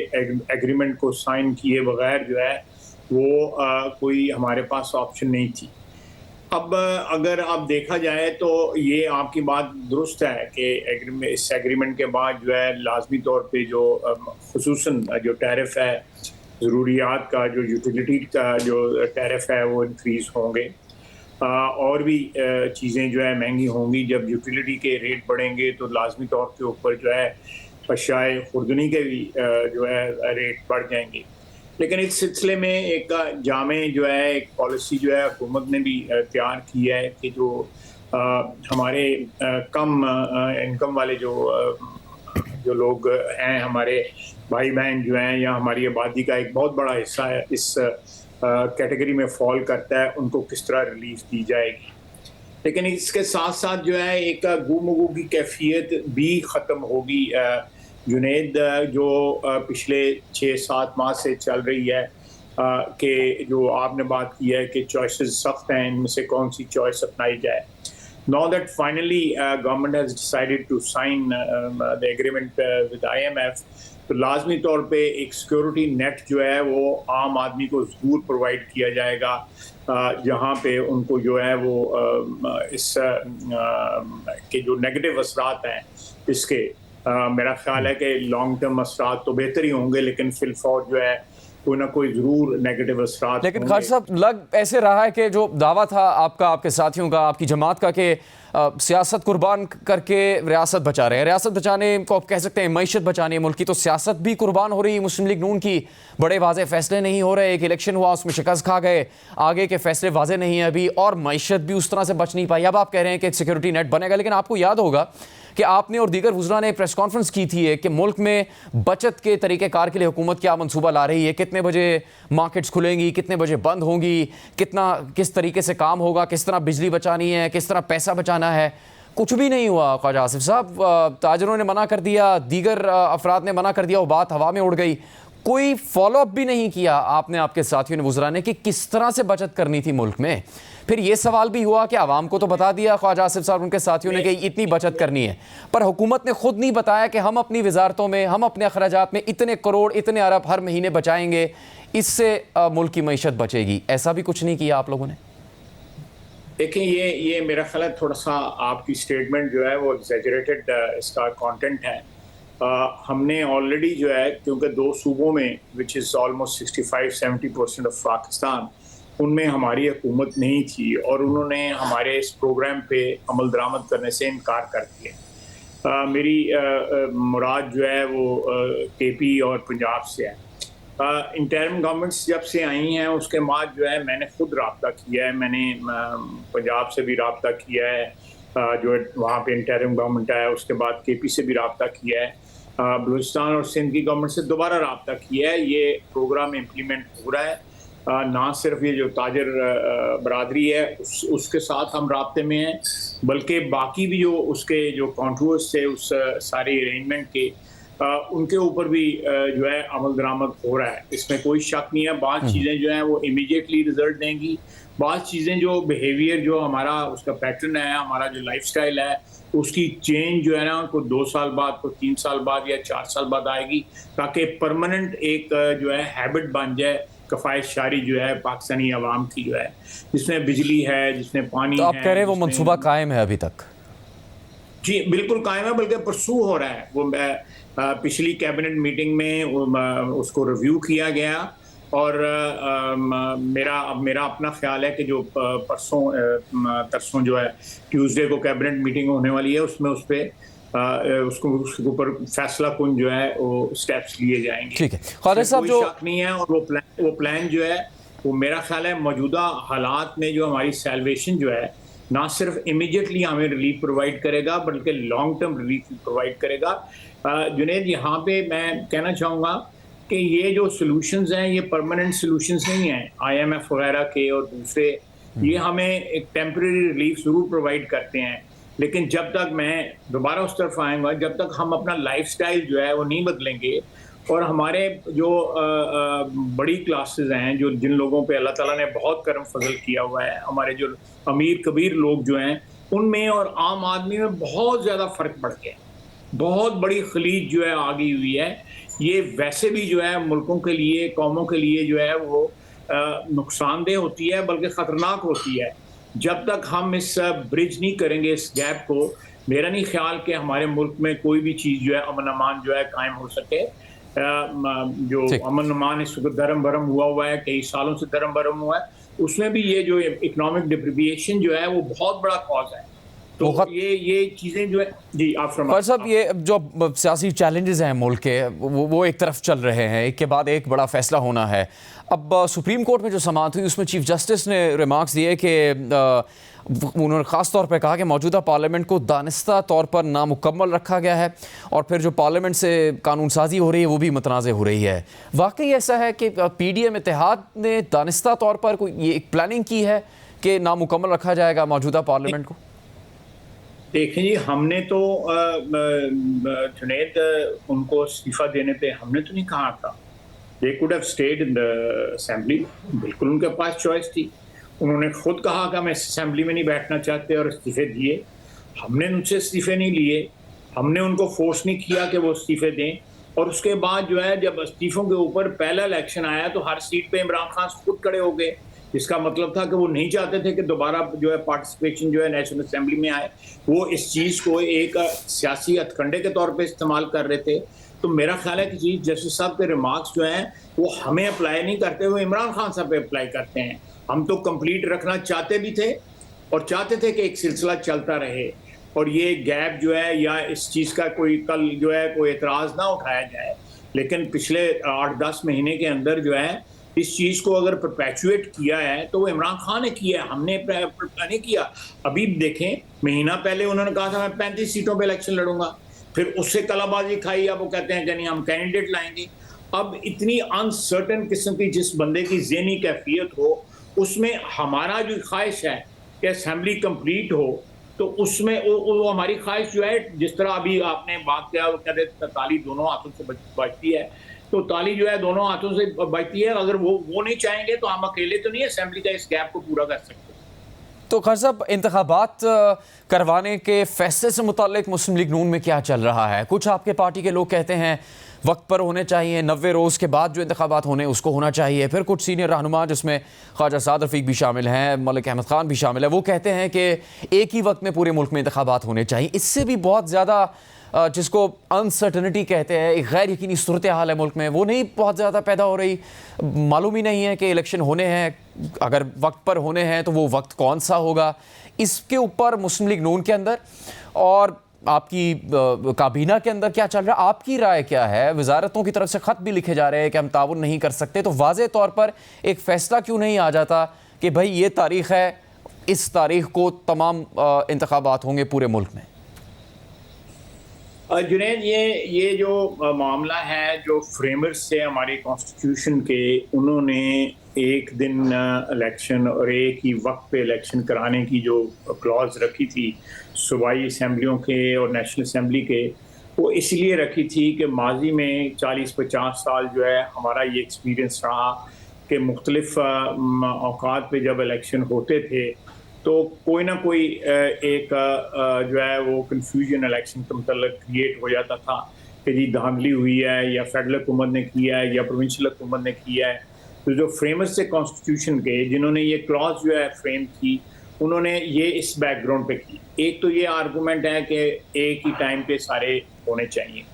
एग्रीमेंट को साइन किए बगैर जो है वो कोई हमारे पास ऑप्शन नहीं थी। अब अगर आप देखा जाए तो ये आपकी बात दुरुस्त है कि इस एग्रीमेंट के बाद जो है लाजमी तौर पे जो खुसूसन जो टैरिफ है, ज़रूरियात का जो यूटिलिटी का जो टैरिफ है वो इंक्रीज़ होंगे और भी चीज़ें जो है महंगी होंगी। जब यूटिलिटी के रेट बढ़ेंगे तो लाजमी तौर के ऊपर जो है अशाए खुर्दनी के भी जो है रेट बढ़ जाएंगे। लेकिन इस सिलसिले में एक जामे जो है एक पॉलिसी जो है हुकूमत ने भी तैयार की है कि जो हमारे कम इनकम वाले जो लोग हैं, हमारे भाई बहन जो हैं या हमारी आबादी का एक बहुत बड़ा हिस्सा है इस कैटेगरी में फॉल करता है, उनको किस तरह रिलीफ दी जाएगी। लेकिन इसके साथ साथ जो है एक गुमगू की कैफियत भी ख़त्म होगी। जुनेद, जो पिछले 6-7 माह से चल रही है कि जो आपने बात की है कि चॉइसेस सख्त हैं, इनमें से कौन सी चॉइस अपनाई जाए। Now that finally government has decided to sign the agreement with IMF, तो लाजमी तौर पे एक सिक्योरिटी नेट जो है वो आम आदमी को ज़रूर प्रोवाइड किया जाएगा, जहाँ पे उनको जो है वो इस के जो नेगेटिव असरात हैं इसके मेरा ख्याल है कि लॉन्ग टर्म असरात तो बेहतर ही होंगे, लेकिन फिलफौर जो है कोई ना कोई ज़रूर नेगेटिव असरात। लेकिन खालिद साहब, लग ऐसे रहा है कि जो दावा था आपका, आपके साथियों का, आपकी जमात का कि सियासत कुर्बान करके रियासत बचा रहे हैं, रियासत बचाने को आप कह सकते हैं मईशत बचानी है मुल्क की, तो सियासत भी कुर्बान हो रही है। मुस्लिम लीग नून की बड़े वाज़े फैसले नहीं हो रहे, एक इलेक्शन हुआ उसमें शिकस्त खा गए, आगे के फैसले वाज़े नहीं है अभी, और मईशत भी उस तरह से बच नहीं पाई। अब आप कह रहे हैं कि एक सिक्योरिटी नेट बनेगा, लेकिन आपको याद होगा कि आपने और दीगर वज़रा ने प्रेस कॉन्फ्रेंस की थी कि मुल्क में बचत के तरीक़ेकार के लिए हुकूमत क्या मंसूबा ला रही है, कितने बजे मार्केट्स खुलेंगी, कितने बजे बंद होंगी, किस तरीके से काम होगा, किस तरह बिजली बचानी है, किस तरह पैसा बचाना है। कुछ भी नहीं हुआ ख्वाजा आसिफ साहब। ताजरों ने मना कर दिया, दीगर अफराद ने मना कर दिया, वो बात हवा में उड़ गई, कोई फॉलोअप भी नहीं किया आपने, आपके साथियों ने, वुज़रा ने, कि किस तरह से बचत करनी थी मुल्क में। फिर ये सवाल भी हुआ कि आवाम को तो बता दिया ख्वाजा आसिफ साहब उनके साथियों ने कि इतनी बचत करनी है, पर हुकूमत ने खुद नहीं बताया कि हम अपनी वजारतों में, हम अपने अखराजात में इतने करोड़, इतने अरब हर महीने बचाएंगे, इससे मुल्क की मईशत बचेगी। ऐसा भी कुछ नहीं किया आप लोगों ने। देखिए, ये मेरा ख्याल है थोड़ा सा आपकी स्टेटमेंट जो है वो एग्जैजरेटेड इसका कंटेंट है। हमने ऑलरेडी जो है, क्योंकि 2 सूबों में which is almost 65-70% of Pakistan, उनमें हमारी हुकूमत नहीं थी और उन्होंने हमारे इस प्रोग्राम पे अमल दरामद करने से इनकार कर दिया। मेरी मुराद जो है वो KP और पंजाब से है। इंटरिम गवर्नमेंट्स जब से आई हैं उसके बाद जो है मैंने खुद रब्ता किया है, मैंने पंजाब से भी रब्ता किया है, जो वहाँ पे इंटरिम गवर्नमेंट है, उसके बाद KP से भी रब्ता किया है, बलूचिस्तान और सिंध की गवर्नमेंट से दोबारा रब्ता किया है। ये प्रोग्राम इम्प्लीमेंट हो रहा है। ना सिर्फ ये जो ताजर बरादरी है उसके साथ हम राब्ते में हैं, बल्कि बाकी भी जो उसके जो कॉन्ट्रोवर्स थे उस सारे अरेंजमेंट के, उनके ऊपर भी जो है अमल दरामद हो रहा है। इसमें कोई शक नहीं है। बात चीज़ें जो हैं वो इमीडिएटली रिजल्ट देंगी, बात चीज़ें जो बिहेवियर जो हमारा उसका पैटर्न है, हमारा जो लाइफस्टाइल है, उसकी चेंज जो है ना को 2 साल बाद, को 3 साल बाद या 4 साल बाद आएगी, ताकि परमानेंट एक जो है हैबिट बन जाए कफ़ायत शारी जो है पाकिस्तानी अवाम की जो है, जिसमें बिजली है, जिसमें पानी तो है। आप कह रहे हैं वो मंसूबा कायम है अभी तक? जी बिल्कुल कायम है, बल्कि परसू हो रहा है। वो पिछली कैबिनेट मीटिंग में उसको रिव्यू किया गया और मेरा अपना ख्याल है कि जो परसों जो है ट्यूसडे को कैबिनेट मीटिंग होने वाली है, उसमें उसके ऊपर फैसला कुन जो है वो स्टेप्स लिए जाएंगे। ठीक है ख्वाजा साहब, जो शक नहीं है। और वो प्लान जो है वो मेरा ख्याल है मौजूदा हालात में जो हमारी सैल्वेशन जो है ना सिर्फ इमीडिएटली हमें रिलीफ प्रोवाइड करेगा बल्कि लॉन्ग टर्म रिलीफ प्रोवाइड करेगा। जुनेद, यहाँ पे मैं कहना चाहूँगा कि ये जो सॉल्यूशंस हैं ये परमानेंट सॉल्यूशंस नहीं हैं IMF वगैरह के और दूसरे, ये हमें एक टेम्परेरी रिलीफ ज़रूर प्रोवाइड करते हैं, लेकिन जब तक, मैं दोबारा उस तरफ आऊँगा, जब तक हम अपना लाइफस्टाइल जो है वो नहीं बदलेंगे और हमारे जो बड़ी क्लासेस हैं, जो जिन लोगों पे अल्लाह ताला ने बहुत करम फजल किया हुआ है, हमारे जो अमीर कबीर लोग जो हैं, उनमें और आम आदमी में बहुत ज़्यादा फ़र्क पड़ गया, बहुत बड़ी खलीज जो है आ गई हुई है। ये वैसे भी जो है मुल्कों के लिए, कौमों के लिए जो है वो नुकसानदेह होती है, बल्कि ख़तरनाक होती है। जब तक हम इस ब्रिज नहीं करेंगे इस गैप को, मेरा नहीं ख्याल कि हमारे मुल्क में कोई भी चीज़ जो है अमन अमान जो है कायम हो सके। जो अमन अमान इस वक्त दरम बरम हुआ है, कई सालों से दरम बरम हुआ है, उसमें भी ये जो इकोनॉमिक डिप्रिविएशन जो है वो बहुत बड़ा कॉज है। तो ये चीज़ें जो है, जी आप फरमाइए साहब, ये जो सियासी चैलेंजेस हैं मुल्क के वो एक तरफ चल रहे हैं, एक के बाद एक बड़ा फैसला होना है। अब सुप्रीम कोर्ट में जो समाअत हुई उसमें चीफ जस्टिस ने रिमार्क्स दिए कि उन्होंने ख़ास तौर पे कहा कि मौजूदा पार्लियामेंट को दानिस्ता तौर पर नामुकम्मल रखा गया है और फिर जो पार्लियामेंट से कानून साजी हो रही है वो भी मुतनाज़ हो रही है। वाकई ऐसा है कि PDM इत्तेहाद ने दानिस्ता तौर पर कोई ये एक प्लानिंग की है कि नामुकम्मल रखा जाएगा मौजूदा पार्लियामेंट को? देखें जी, हमने तो जुनेद उनको इस्तीफा देने पे हमने तो नहीं कहा था। They could have stayed in the assembly, बिल्कुल उनके पास चॉइस थी। उन्होंने खुद कहा कि मैं इस असेंबली में नहीं बैठना चाहते और इस्तीफे दिए। हमने उनसे इस्तीफे नहीं लिए, हमने उनको फोर्स नहीं किया कि वो इस्तीफे दें। और उसके बाद जो है जब इस्तीफों के ऊपर पहला इलेक्शन आया तो हर सीट पे इमरान खान खुद खड़े हो गए, जिसका मतलब था कि वो नहीं चाहते थे कि दोबारा जो है पार्टिसिपेशन जो है नेशनल असेंबली में आए। वो इस चीज़ को एक सियासी हथकंडे के तौर पे इस्तेमाल कर रहे थे। तो मेरा ख्याल है कि चीफ जस्टिस साहब के रिमार्क्स जो हैं वो हमें अप्लाई नहीं करते हुए इमरान खान साहब पे अप्लाई करते हैं। हम तो कंप्लीट रखना चाहते भी थे और चाहते थे कि एक सिलसिला चलता रहे और ये गैप जो है या इस चीज़ का कोई कल जो है कोई एतराज़ ना उठाया जाए। लेकिन पिछले 8-10 महीने के अंदर जो है इस चीज़ को अगर परपेचुएट किया है तो वो इमरान खान ने किया है, हमने नहीं किया। अभी देखें, महीना पहले उन्होंने कहा था मैं 35 सीटों पे इलेक्शन लड़ूंगा, फिर उससे कलाबाजी खाई, अब वो कहते हैं कि नहीं हम कैंडिडेट लाएंगे। अब इतनी अनसर्टन किस्म की जिस बंदे की ज़हनी कैफियत हो, उसमें हमारा जो ख्वाहिश है कि असेंबली कंप्लीट हो, तो उसमें वो हमारी ख्वाहिश जो है, जिस तरह अभी आपने बात किया वो कहते ताली दोनों हाथों से बजती है, तो ताली जो है दोनों हाथों से बजती है। अगर वो नहीं चाहेंगे तो हम अकेले तो नहीं असेंबली का इस गैप को पूरा कर सकते। तो खैर साहब, इंतखाबात करवाने के फैसले से मुताल्लिक मुस्लिम लीग नून में क्या चल रहा है? कुछ आपके पार्टी के लोग कहते हैं वक्त पर होने चाहिए, 90 रोज़ के बाद जो इंतखाबात होने उसको होना चाहिए। फिर कुछ सीनियर रहनुमा, जिसमें ख्वाजा साद रफ़ीक भी शामिल हैं, मलिक अहमद ख़ान भी शामिल है, वो कहते हैं कि एक ही वक्त में पूरे मुल्क में इंतखाबात होने चाहिए। इससे भी बहुत ज़्यादा जिसको अनसर्टनिटी कहते हैं, एक गैर यकीनी सूरत हाल है मुल्क में, वो नहीं बहुत ज़्यादा पैदा हो रही। मालूम ही नहीं है कि इलेक्शन होने हैं, अगर वक्त पर होने हैं तो वो वक्त कौन सा होगा। इसके ऊपर मुस्लिम लीग नून के अंदर और आपकी काबीना के अंदर क्या चल रहा है? आपकी राय क्या है? वजारतों की तरफ से ख़त भी लिखे जा रहे हैं कि हम ताउन नहीं कर सकते, तो वाज़े तौर पर एक फ़ैसला क्यों नहीं आ जाता कि भाई ये तारीख़ है, इस तारीख़ को तमाम इंतखाबात होंगे पूरे मुल्क में? जुनैद, ये जो मामला है, जो फ्रेमर्स से हमारे कॉन्स्टिट्यूशन के, उन्होंने एक दिन इलेक्शन और एक ही वक्त पे इलेक्शन कराने की जो क्लॉज रखी थी सूबाई असम्बलियों के और नेशनल असम्बली के, वो इसलिए रखी थी कि माजी में 40-50 साल जो है हमारा ये एक्सपीरियंस रहा कि मुख्तलिफ औकात पे जब इलेक्शन होते थे तो कोई ना कोई एक जो है वो कन्फ्यूजन इलेक्शन के मतलब क्रिएट हो जाता था कि जी धांधली हुई है, या फेडरल हुकूमत ने किया है, या प्रोविंशियल हुकूमत ने किया है। तो जो फ्रेमर्स से कॉन्स्टिट्यूशन के, जिन्होंने ये क्लॉज जो है फ्रेम की, उन्होंने ये इस बैकग्राउंड पे की। एक तो ये आर्गूमेंट है कि एक ही टाइम पे सारे होने चाहिए।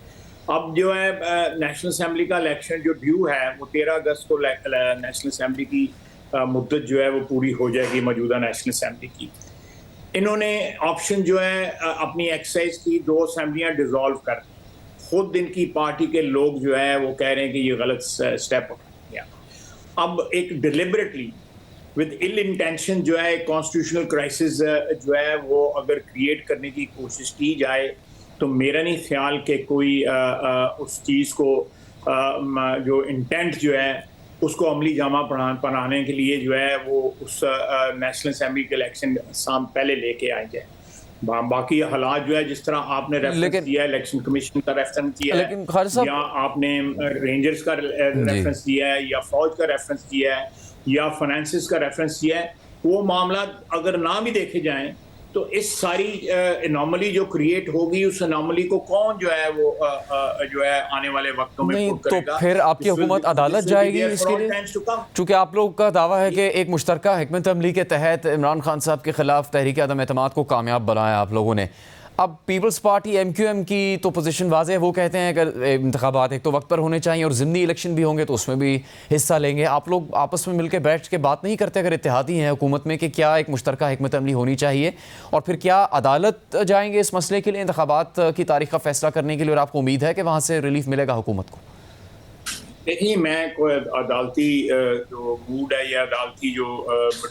अब जो है नेशनल असम्बली का इलेक्शन जो ड्यू है वो 13 अगस्त को नेशनल असम्बली की मुद्दत जो है वो पूरी हो जाएगी मौजूदा नेशनल असम्बली की। इन्होंने ऑप्शन जो है अपनी एक्सरसाइज की, 2 असम्बलियाँ डिसॉल्व कर दी। खुद इनकी पार्टी के लोग जो है वो कह रहे हैं कि ये गलत स्टेप उठा गया। अब एक डिलिबरेटली विद इल इंटेंशन जो है कॉन्स्टिट्यूशनल क्राइसिस जो है वो अगर क्रिएट करने की कोशिश की जाए, तो मेरा नहीं ख्याल कि कोई उस चीज़ को जो इंटेंट जो है उसको अमली जामा पहनाने के लिए जो है वो उस नेशनल असम्बली के इलेक्शन पहले लेके आए जाए। बाकी हालात जो है, जिस तरह आपने रेफरेंस दिया, इलेक्शन कमीशन का रेफरेंस दिया है, या आपने रेंजर्स का रेफरेंस दिया है, या फौज का रेफरेंस दिया है, या फाइनेंसिस का रेफरेंस दिया है, वो मामला अगर ना भी देखे जाएं तो इस सारी एनॉमली जो क्रिएट होगी, उस एनॉमली को कौन जो है वो जो है आने वाले वक्तों में नहीं, तो फिर आपकी हुकूमत अदालत जाएगी इसके लिए? चूँकि आप लोग का दावा है कि एक मुश्तरका हिकमत अमली के तहत इमरान खान साहब के खिलाफ तहरीक अदम एतमाद को कामयाब बनाया आप लोगों ने। अब पीपल्स पार्टी MQM की तो पोजीशन वाज़ेह है, वो कहते हैं कि इंतखाबात एक तो वक्त पर होने चाहिए और ज़िमनी इलेक्शन भी होंगे तो उसमें भी हिस्सा लेंगे। आप लोग आपस में मिलकर बैठ के बात नहीं करते अगर इत्तेहादी हैं हुकूमत में कि क्या एक मुश्तरका हिकमत अमली होनी चाहिए? और फिर क्या अदालत जाएंगे इस मसले के लिए, इंतखाबात की तारीख का फैसला करने के लिए, और आपको उम्मीद है कि वहाँ से रिलीफ मिलेगा हुकूमत को? देखिए, मैं कोई अदालती जो मूड है या अदालती जो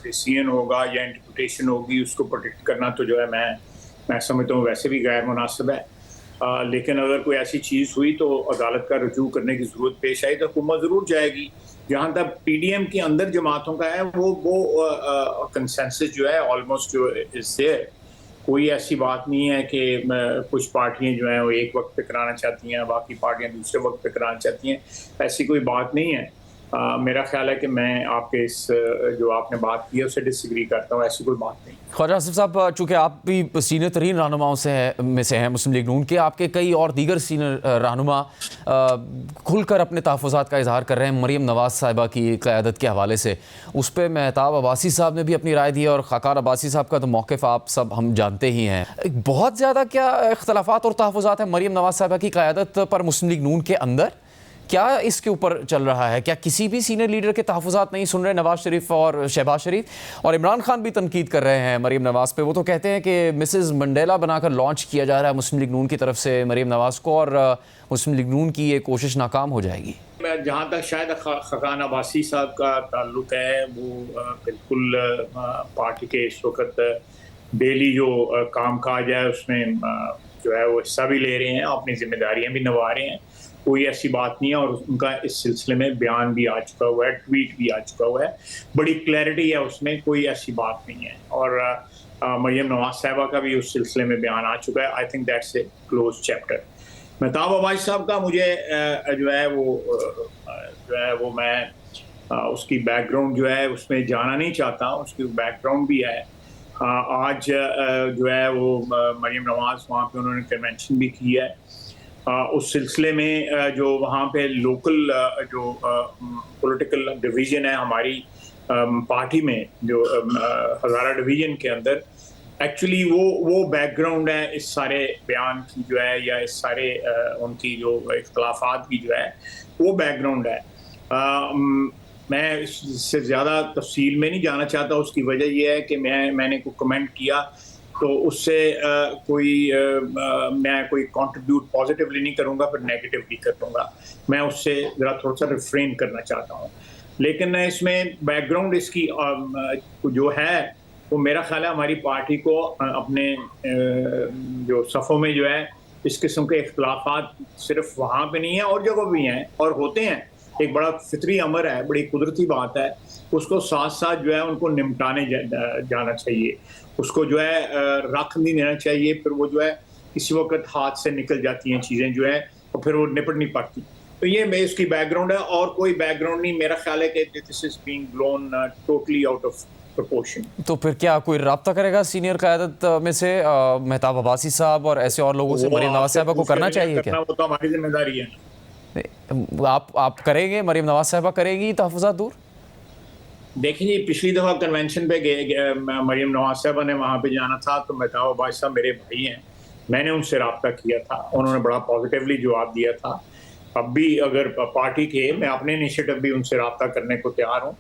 डिसीजन होगा या इंटरप्रिटेशन होगी उसको प्रोटेक्ट करना तो जो है मैं समझता हूँ वैसे भी गैर मुनासिब है। लेकिन अगर कोई ऐसी चीज़ हुई तो अदालत का रुजू करने की ज़रूरत पेश आई तो हुकूमत ज़रूर जाएगी। जहाँ तक PDM के अंदर जमातों का है वो कंसेंसस जो है ऑलमोस्ट जो इससे कोई ऐसी बात नहीं है कि कुछ पार्टियां जो हैं वो एक वक्त पे कराना चाहती हैं, बाकी पार्टियां दूसरे वक्त पे कराना चाहती हैं। ऐसी कोई बात नहीं है। मेरा ख्याल है कि मैं आपके इस जो आपने बात की है उससे डिसएग्री करता हूँ। ऐसी कोई बात नहीं। ख्वाजा आसिफ साहब, चूँकि आप भी सीनियर तरीन रहनुमाओं में से हैं मुस्लिम लीग नून के, आपके कई और दीगर सीनियर रहनुमा खुलकर अपने तहफ़्फ़ुज़ात का इजहार कर रहे हैं मरीम नवाज़ साहिबा की क़यादत के हवाले से। उस पर मेहताब अब्बासी साहब ने भी अपनी राय दी और खाकार अब्बासी साहब का तो मौक़िफ़ आप सब हम जानते ही हैं। बहुत ज़्यादा क्या इख्तलाफात और तहफ़्फ़ुज़ात हैं मरीम नवाज़ साहिबा की क़यादत पर मुस्लिम लीग नून के अंदर? क्या इसके ऊपर चल रहा है? क्या किसी भी सीनियर लीडर के तहफ़्फ़ुज़ात नहीं सुन रहे? नवाज़ शरीफ और शहबाज शरीफ और इमरान खान भी तनकीद कर रहे हैं मरीम नवाज़ पे। वो तो कहते हैं कि मिसेस मंडेला बनाकर लॉन्च किया जा रहा है मुस्लिम लीग नून की तरफ से मरीम नवाज़ को, और मुस्लिम लीग नून की ये कोशिश नाकाम हो जाएगी। जहाँ तक शायद खाकान अब्बासी साहब का ताल्लुक है, वो बिल्कुल पार्टी के इस वक्त डेली जो काम काज है उसमें जो है वो हिस्सा भी ले रहे हैं, अपनी जिम्मेदारियाँ भी निभा रहे हैं। कोई ऐसी बात नहीं है, और उनका इस सिलसिले में बयान भी आ चुका हुआ है, ट्वीट भी आ चुका हुआ है, बड़ी क्लैरिटी है उसमें, कोई ऐसी बात नहीं है। और मरियम नवाज साहिबा का भी उस सिलसिले में बयान आ चुका है। I think that's a close chapter. Mehtab Abbasi sahab का मुझे मैं उसकी बैकग्राउंड जो है उसमें जाना नहीं चाहता, उसकी बैकग्राउंड भी है। आज जो है वो मरीम नवाज वहाँ पे उन्होंने कन्वेंशन भी की है। उस सिलसिले में जो वहाँ पे लोकल जो पॉलिटिकल डिवीज़न है हमारी पार्टी में, जो हज़ारा डिवीज़न के अंदर, एक्चुअली वो बैकग्राउंड है इस सारे बयान की जो है, या इस सारे उनकी जो इख्तलाफात की जो है वो बैकग्राउंड है। मैं इससे ज़्यादा तफसील में नहीं जाना चाहता। उसकी वजह यह है कि मैंने कोई कमेंट किया तो उससे मैं कोई कंट्रीब्यूट पॉजिटिवली नहीं करूँगा, फिर नेगेटिवली कर दूँगा। मैं उससे ज़रा थोड़ा सा रिफ्रेन करना चाहता हूँ। लेकिन इसमें बैकग्राउंड इसकी जो है वो मेरा ख्याल है हमारी पार्टी को अपने जो सफ़ों में जो है इस किस्म के इख्तलाफात सिर्फ वहाँ पे नहीं है और जगह भी हैं और होते हैं। एक बड़ा फितरी अमर है, बड़ी कुदरती बात है। उसको साथ साथ जो है उनको निपटाने जाना चाहिए, उसको जो है रख नहीं देना चाहिए। फिर वो जो है किसी वक्त हाथ से निकल जाती हैं चीज़ें जो है और फिर वो निपट नहीं पाती। तो ये मैं इसकी बैकग्राउंड है और कोई बैकग्राउंड नहीं। मेरा ख्याल है कि this is being blown totally out of proportion. तो फिर क्या कोई रब्ता करेगा सीनियर क़यादत में से मेहताब अब्बासी साहब और ऐसे और लोगों से मरीम नवाज साहबा को करना चाहिए क्या? वो तो हमारी जिम्मेदारी है। आप करेंगे, मरीम नवाज साहबा करेंगी तहफ़्फ़ुज़ात दूर? देखिए, पिछली दफ़ा कन्वेंशन पे गए मरीम नवाज साहबा ने वहाँ पे जाना था तो मेहताब अब्बासी साहब मेरे भाई हैं, मैंने उनसे रब्ता किया था, उन्होंने बड़ा पॉजिटिवली जवाब दिया था। अब भी अगर पार्टी के मैं अपने इनिशिएटिव भी उनसे रब्ता करने को तैयार हूँ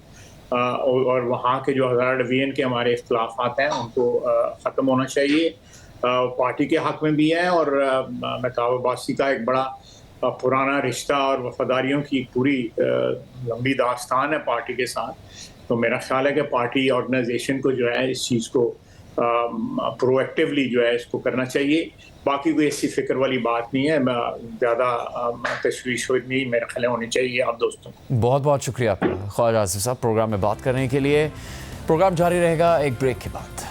और वहाँ के जो हज़ारा डिवीज़न के हमारे इख्तलाफात हैं उनको ख़त्म होना चाहिए। पार्टी के हक़ में भी है और मेहताब अब्बासी का एक बड़ा पुराना रिश्ता और वफादारियों की पूरी लंबी दास्तान है पार्टी के साथ। तो मेरा ख्याल है कि पार्टी ऑर्गेनाइजेशन को जो है इस चीज़ को प्रोएक्टिवली जो है इसको करना चाहिए। बाकी कोई ऐसी फिक्र वाली बात नहीं है, ज़्यादा तशवीश नहीं मेरा ख्याल होनी चाहिए आप दोस्तों। बहुत बहुत शुक्रिया आपका ख्वाजा आसिफ साहब प्रोग्राम में बात करने के लिए। प्रोग्राम जारी रहेगा एक ब्रेक के बाद।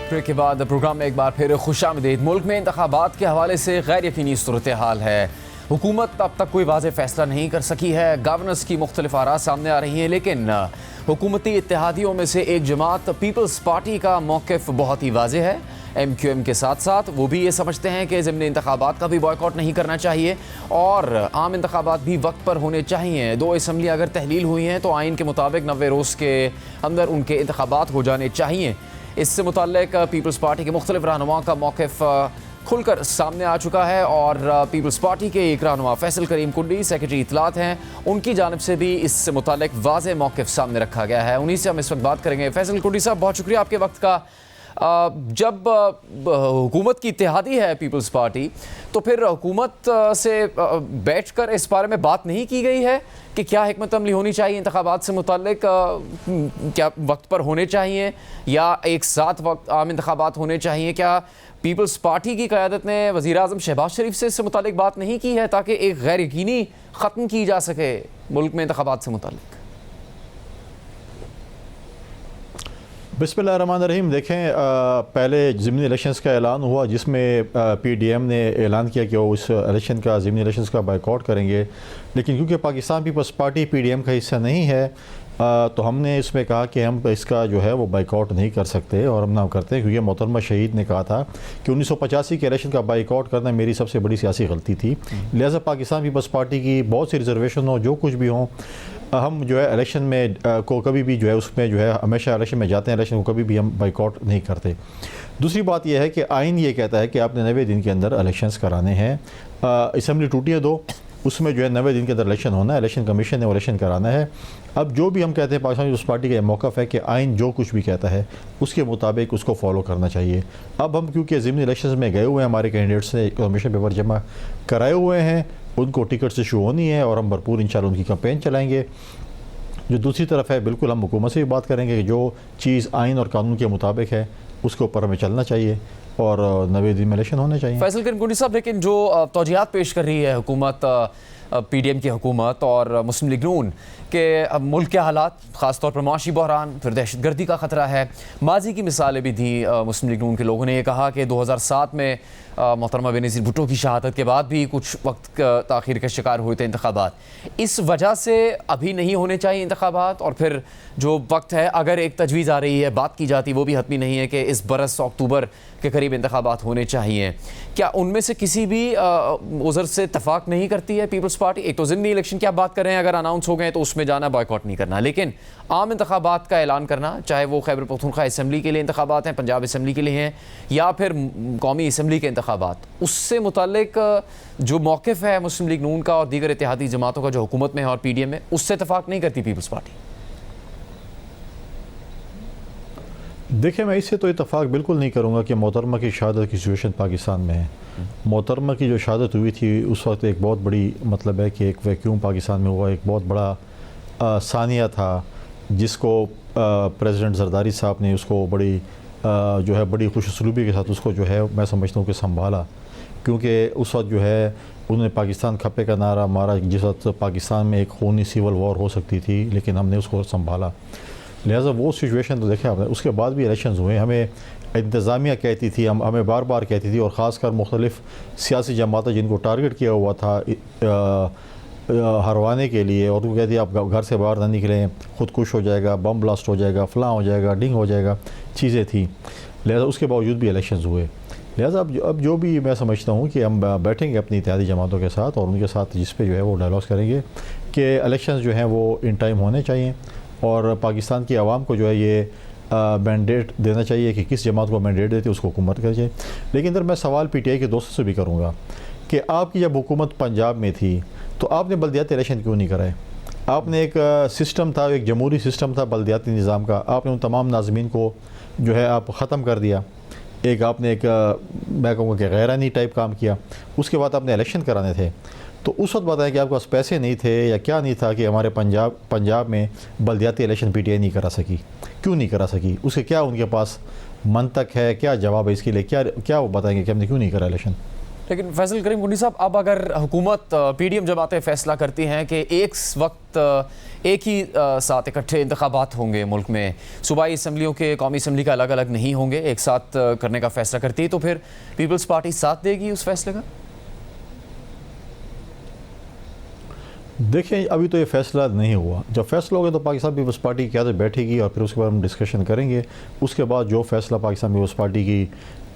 ब्रेक के बाद प्रोग्राम में एक बार फिर खुशामदीद। मुल्क में इंतखाबात के हवाले से गैर यकीनी सूरत हाल है। हुकूमत अब तक कोई वाज़ेह फ़ैसला नहीं कर सकी है। गवर्नर्स की मुख्तलिफ आरा सामने आ रही हैं, लेकिन हुकूमती इत्तेहादियों में से एक जमात पीपल्स पार्टी का मौक़िफ़ बहुत ही वाज़ेह है। MQM के साथ साथ वो भी ये समझते हैं कि ज़िमनी इंतखाबात का भी बॉयकॉट नहीं करना चाहिए और आम इंतखाबात भी वक्त पर होने चाहिए। 2 असम्बली अगर तहलील हुई हैं तो आइन के मुताबिक 90 रोज़ के अंदर उनके इंतखाबात हो जाने चाहिए। इससे मुताल्लिक पीपल्स पार्टी के मुख्तलिफ रहनुमाओं का मौक़िफ़ खुलकर सामने आ चुका है और पीपल्स पार्टी के एक रहनुमा फैसल करीम कुंडी सेक्रेटरी इत्तलात हैं, उनकी जानिब से भी इससे मुताल्लिक वाज़ेह मौक़िफ़ सामने रखा गया है। उन्हीं से हम इस वक्त बात करेंगे। फैसल कुंडी साहब, बहुत शुक्रिया आपके वक्त का। जब हुकूमत की इत्तेहादी है पीपल्स पार्टी, तो फिर हुकूमत से बैठकर इस बारे में बात नहीं की गई है कि क्या हिकमत अमली होनी चाहिए इंतखाबात से मुताल्लिक, क्या वक्त पर होने चाहिए या एक साथ वक्त आम इंतखाबात होने चाहिए? क्या पीपल्स पार्टी की क़यादत ने वज़ीर आज़म शहबाज शरीफ से इससे मुताल्लिक बात नहीं की है ताकि एक गैर यकीनी ख़त्म की जा सके मुल्क में इंतखाबात से मुताल्लिक? बिस्मिल्लाहिर्रहमानिर्रहीम। देखें, पहले ज़िमनी इलेक्शंस का ऐलान हुआ जिसमें PDM ने ऐलान किया कि वो उस इलेक्शन का ज़िमनी इलेक्शंस का बायकॉट करेंगे, लेकिन क्योंकि पाकिस्तान पीपल्स पार्टी PDM का हिस्सा नहीं है तो हमने इसमें कहा कि हम इसका जो है वो बायकॉट नहीं कर सकते और हम ना करते हैं, क्योंकि मोहतरमा शहीद ने कहा था कि 1985 के इलेक्शन का बायकॉट करना मेरी सबसे बड़ी सियासी गलती थी। लिहाजा पाकिस्तान पीपल्स पार्टी की बहुत सी रिजर्वेशन हो, जो कुछ भी हो, हम जो है इलेक्शन में को कभी भी जो है उसमें जो है हमेशा इलेक्शन में जाते हैं, इलेक्शन को कभी भी हम बायकॉट नहीं करते। दूसरी बात यह है कि आइन ये कहता है कि आपने 90 दिन के अंदर इलेक्शंस कराने हैं। असम्बली टूटी है 2, उसमें जो है 90 दिन के अंदर इलेक्शन होना है, इलेक्शन कमीशन ने वो इलेक्शन कराना है। अब जो भी हम कहते हैं पाकिस्तान पीपल्स पार्टी का ये मौक़िफ़ है कि आइन जो कुछ भी कहता है उसके मुताबिक उसको फॉलो करना चाहिए। अब हम क्योंकि ज़िमनी इलेक्शंस में गए हुए हैं, हमारे कैंडिडेट्स ने कमीशन पेपर जमा कराए हुए हैं, उनको टिकट्स इशू होनी है और हम भरपूर इंशाल्लाह उनकी कैंपेन चलाएँगे। जो दूसरी तरफ है, बिल्कुल हम हुकूमत से भी बात करेंगे कि जो चीज़ आइन और कानून के मुताबिक है उसके ऊपर हमें चलना चाहिए और 90 दिन में इलेक्शन होने चाहिए। फैसल करीम कुंडी साहब, लेकिन जो तौजीहात पेश कर रही है हुकूमत PDM की हुकूमत और मुस्लिम लीग नून के अब मुल्क के हालात, ख़ास तौर पर माशी बहरान, फिर दहशतगर्दी का ख़तरा है। माजी की मिसालें भी दी मुस्लिम लीग नून के लोगों ने। ये कहा कि 2007 में मोहतरमा बेनज़ीर भुट्टो की शहादत के बाद भी कुछ वक्त ताख़ीर का शिकार हुए थे इंतखाबात। इस वजह से अभी नहीं होने चाहिए इंतखाबात, और फिर जो वक्त है, अगर एक तजवीज़ आ रही है, बात की जाती, वो भी हतमी नहीं है कि इस बरस अक्टूबर के करीब इंतखाबात होने चाहिए। क्या उनमें से किसी भी उज़र से इत्तफाक नहीं करती है पीपल्स पार्टी? एक तो ज़िमनी इलेक्शन की आप बात कर रहे हैं, अगर अनाउंस हो गए तो उसमें जाना, बॉयकॉट नहीं करना, लेकिन आम इंतखाबात का ऐलान करना, चाहे वो खैबर पख्तूनख्वा असम्बली के लिए इंतखाबात हैं, पंजाब असम्बली के लिए हैं, या फिर कौमी असम्बली के इंतखाबात, उससे मुतालिक जो मौक़िफ़ है मुस्लिम लीग नून का और दीगर इत्तेहादी जमातों का जो हुकूमत में है और PDM में, उससे इत्तफाक नहीं करती पीपल्स पार्टी? देखिए, मैं इससे तो इत्तफाक बिल्कुल नहीं करूँगा कि मोहतरमा की शहादत की सिचुएशन पाकिस्तान में है। मोहतरमा की जो शहादत हुई थी उस वक्त एक बहुत बड़ी मतलब है कि एक वैक्यूम पाकिस्तान में हुआ, एक बहुत बड़ा सानिया था जिसको प्रेसिडेंट जरदारी साहब ने उसको बड़ी जो है बड़ी खुशसलूबी के साथ उसको जो है मैं समझता हूँ कि संभाला, क्योंकि उस वक्त जो है उन्होंने पाकिस्तान खप्पे का नारा मारा जिस वक्त पाकिस्तान में एक खूनी सिविल वॉर हो सकती थी, लेकिन हमने उसको संभाला। लिहाजा वो सिचुएशन तो देखे आपने। उसके बाद भी इलेक्शंस हुए, हमें इंतज़ामिया कहती थी, हमें बार बार कहती थी, और ख़ासकर मुख्तलिफ़ सियासी जमातें जिनको टारगेट किया हुआ था हरवाने के लिए, और वो कहती आप घर से बाहर ना निकलें, खुदकुश हो जाएगा, बम ब्लास्ट हो जाएगा, फ़लाँ हो जाएगा, डिंग हो जाएगा, चीज़ें थी। लिहाजा उसके बावजूद भी इलेक्शंस हुए। लिहाजा अब जो भी मैं समझता हूँ कि हम बैठेंगे अपनी इत्तेहादी जमातों के साथ और उनके साथ जिस पे जो है वो डायलॉग्स करेंगे कि इलेक्शंस जो हैं वो इन टाइम होने चाहिए, और पाकिस्तान की आवाम को जो है ये मैंडेट देना चाहिए कि किस जमात को मैंडेट देती है उसको हुकूमत करनी चाहिए। लेकिन इधर मैं सवाल PTI के दोस्तों से भी करूँगा कि आपकी जब हुकूमत पंजाब में थी तो आपने बल्दियाती इलेक्शन क्यों नहीं कराए? आपने एक सिस्टम था, एक जमहूरी सिस्टम था बल्दियाती निज़ाम का, आपने उन तमाम नाज़मीन को जो है आप ख़त्म कर दिया। एक आपने एक मैं कहूँगा कि गैरानी टाइप काम किया। उसके बाद आपने इलेक्शन कराने थे, तो उस वक्त बताएं कि आपके पास पैसे नहीं थे या क्या नहीं था कि हमारे पंजाब में बल्दियाती इलेक्शन PTI नहीं करा सकी? क्यों नहीं करा सकी? उसके क्या उनके पास मंतक है, क्या जवाब है इसके लिए? क्या वो बताएंगे कि हमने क्यों नहीं करा इलेक्शन? लेकिन फैसल करीम कुंडी साहब, अब अगर हुकूमत PDM जमातें फ़ैसला करती हैं कि एक वक्त एक ही साथ इकट्ठे इंतखाबात होंगे मुल्क में, सूबाई असम्बलियों के, कौमी असम्बली का अलग अलग नहीं होंगे, एक साथ करने का फ़ैसला करती है, तो फिर पीपल्स पार्टी साथ देगी उस फैसले का? देखें, अभी तो ये फ़ैसला नहीं हुआ। जब फ़ैसला होगा तो पाकिस्तान पीपल्स पार्टी की क्यादत बैठेगी और फिर उसके बाद हम डिस्कशन करेंगे। उसके बाद जो फ़ैसला पाकिस्तान पीपल्स पार्टी की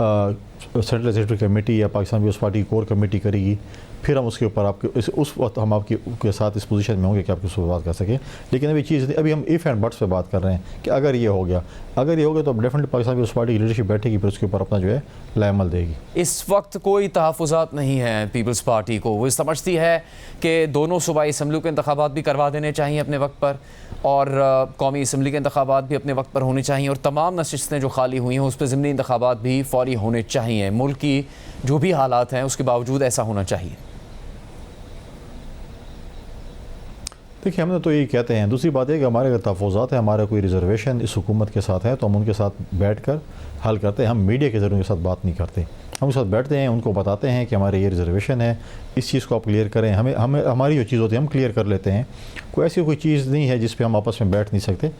सेंट्रल एग्जीक्यूटिव कमेटी या पाकिस्तान पीपल्स पार्टी की कोर कमेटी करेगी, फिर हम उसके ऊपर आपके उस वक्त हम आपके साथ इस पोजीशन में होंगे कि आपकी उस पर बात कर सकें। लेकिन अभी चीज़ नहीं, अभी हम इफ़ एंड बट्स पे बात कर रहे हैं कि अगर ये हो गया तो डेफिनेटली पाकिस्तान पीपल्स पार्टी की लीडरशिप बैठेगी, फिर उसके ऊपर अपना जो है लाएमल देगी। इस वक्त कोई तहफ़्फ़ुज़ात नहीं है पीपल्स पार्टी को, वो समझती है कि दोनों सूबाई असम्बलियों के इंतखाबात भी करवा देने चाहिए अपने वक्त पर, और कौमी असम्बली के इंतखाबात भी अपने वक्त पर होने चाहिए, और तमाम नशिस्तें जो खाली हुई हैं उस पर ज़िमनी इंतखाबात भी फ़ौरी होने चाहिए। मुल्क की जो भी हालात हैं उसके बावजूद ऐसा होना चाहिए। देखिए, हमने तो यही कहते हैं। दूसरी बात है कि हमारे अगर तहफ़्फ़ुज़ात हैं, हमारा कोई रिजर्वेशन इस हुकूमत के साथ है तो हम उनके साथ बैठ कर हल करते हैं। हम मीडिया के ज़रिए उनके साथ बात नहीं करते, हम उनके साथ बैठते हैं, उनको बताते हैं कि हमारे ये रिजर्वेशन है, इस चीज़ को आप क्लियर करें। हमें हमारी जो चीज़ होती है हम क्लियर कर लेते हैं। कोई ऐसी कोई चीज़ नहीं है जिस पर हम आपस में बैठ नहीं सकते।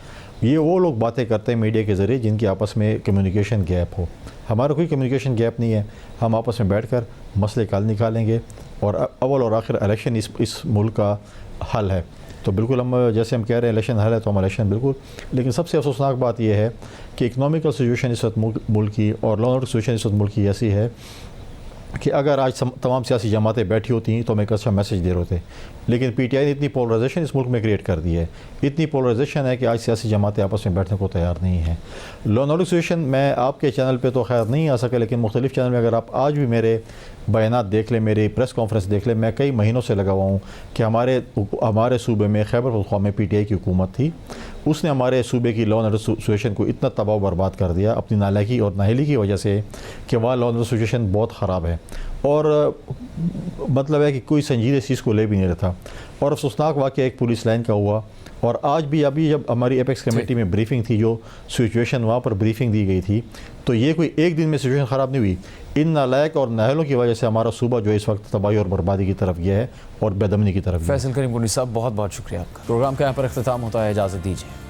ये वो लोग बातें करते हैं मीडिया के ज़रिए जिनकी आपस में कम्युनिकेशन गैप हो। हमारा कोई कम्युनिकेशन गैप नहीं है। हम आपस में बैठ कर मसले हल निकालेंगे, और अव्वल और आखिर इलेक्शन इस मुल्क का हल है। तो बिल्कुल हम जैसे हम कह रहे हैं इलेक्शन हल है तो हम इलेक्शन बिल्कुल। लेकिन सबसे अफसोसनाक बात यह है कि इकनॉमिकल सिचुएशन इस वक्त मुल्क की और लॉ एंड ऑर्डर सिचुएशन इस वक्त मुल्क की ऐसी है कि अगर आज तमाम सियासी जमातें बैठी होती तो हमें एक अच्छा मैसेज दे रहे होते। लेकिन PTI ने इतनी पोलराइजेशन इस मुल्क में क्रिएट कर दी है, इतनी पोलराइजेशन है कि आज सियासी जमातें आपस में बैठने को तैयार नहीं हैं। लॉ एंड ऑर्डर सिचुएशन मैं आपके चैनल पे तो खैर नहीं आ सका, लेकिन मुख्तलिफ चैनल में अगर आप आज भी मेरे बयानात देख लें, मेरी प्रेस कॉन्फ्रेंस देख लें, मैं कई महीनों से लगा हुआ हूँ कि हमारे सूबे में खैबर पख्तूनख्वा में PTI की हुकूमत थी। उसने हमारे सूबे की लॉ एंड ऑर्डर सिचुएशन को इतना तबाह बर्बाद कर दिया अपनी नालायकी और नाहली की वजह से कि वहाँ लॉ एंड ऑर्डर सिचुएशन बहुत ख़राब है। और मतलब है कि कोई संजीदे इस चीज़ को ले भी नहीं रहा था। और अफसोसनाक वाक़या एक पुलिस लाइन का हुआ। और आज भी अभी जब हमारी एपेक्स कमेटी में ब्रीफिंग थी, जो सिचुएशन वहाँ पर ब्रीफिंग दी गई थी, तो ये कोई एक दिन में सिचुएशन ख़राब नहीं हुई। इन नालायक और नाहलों की वजह से हमारा सूबा जो इस वक्त तबाही और बर्बादी की तरफ गया है और बेदमनी की तरफ। फैसल करीम पुनी साहब, बहुत बहुत शुक्रिया आपका। प्रोग्राम का यहाँ पर अख्ताम होता है, इजाज़त दीजिए।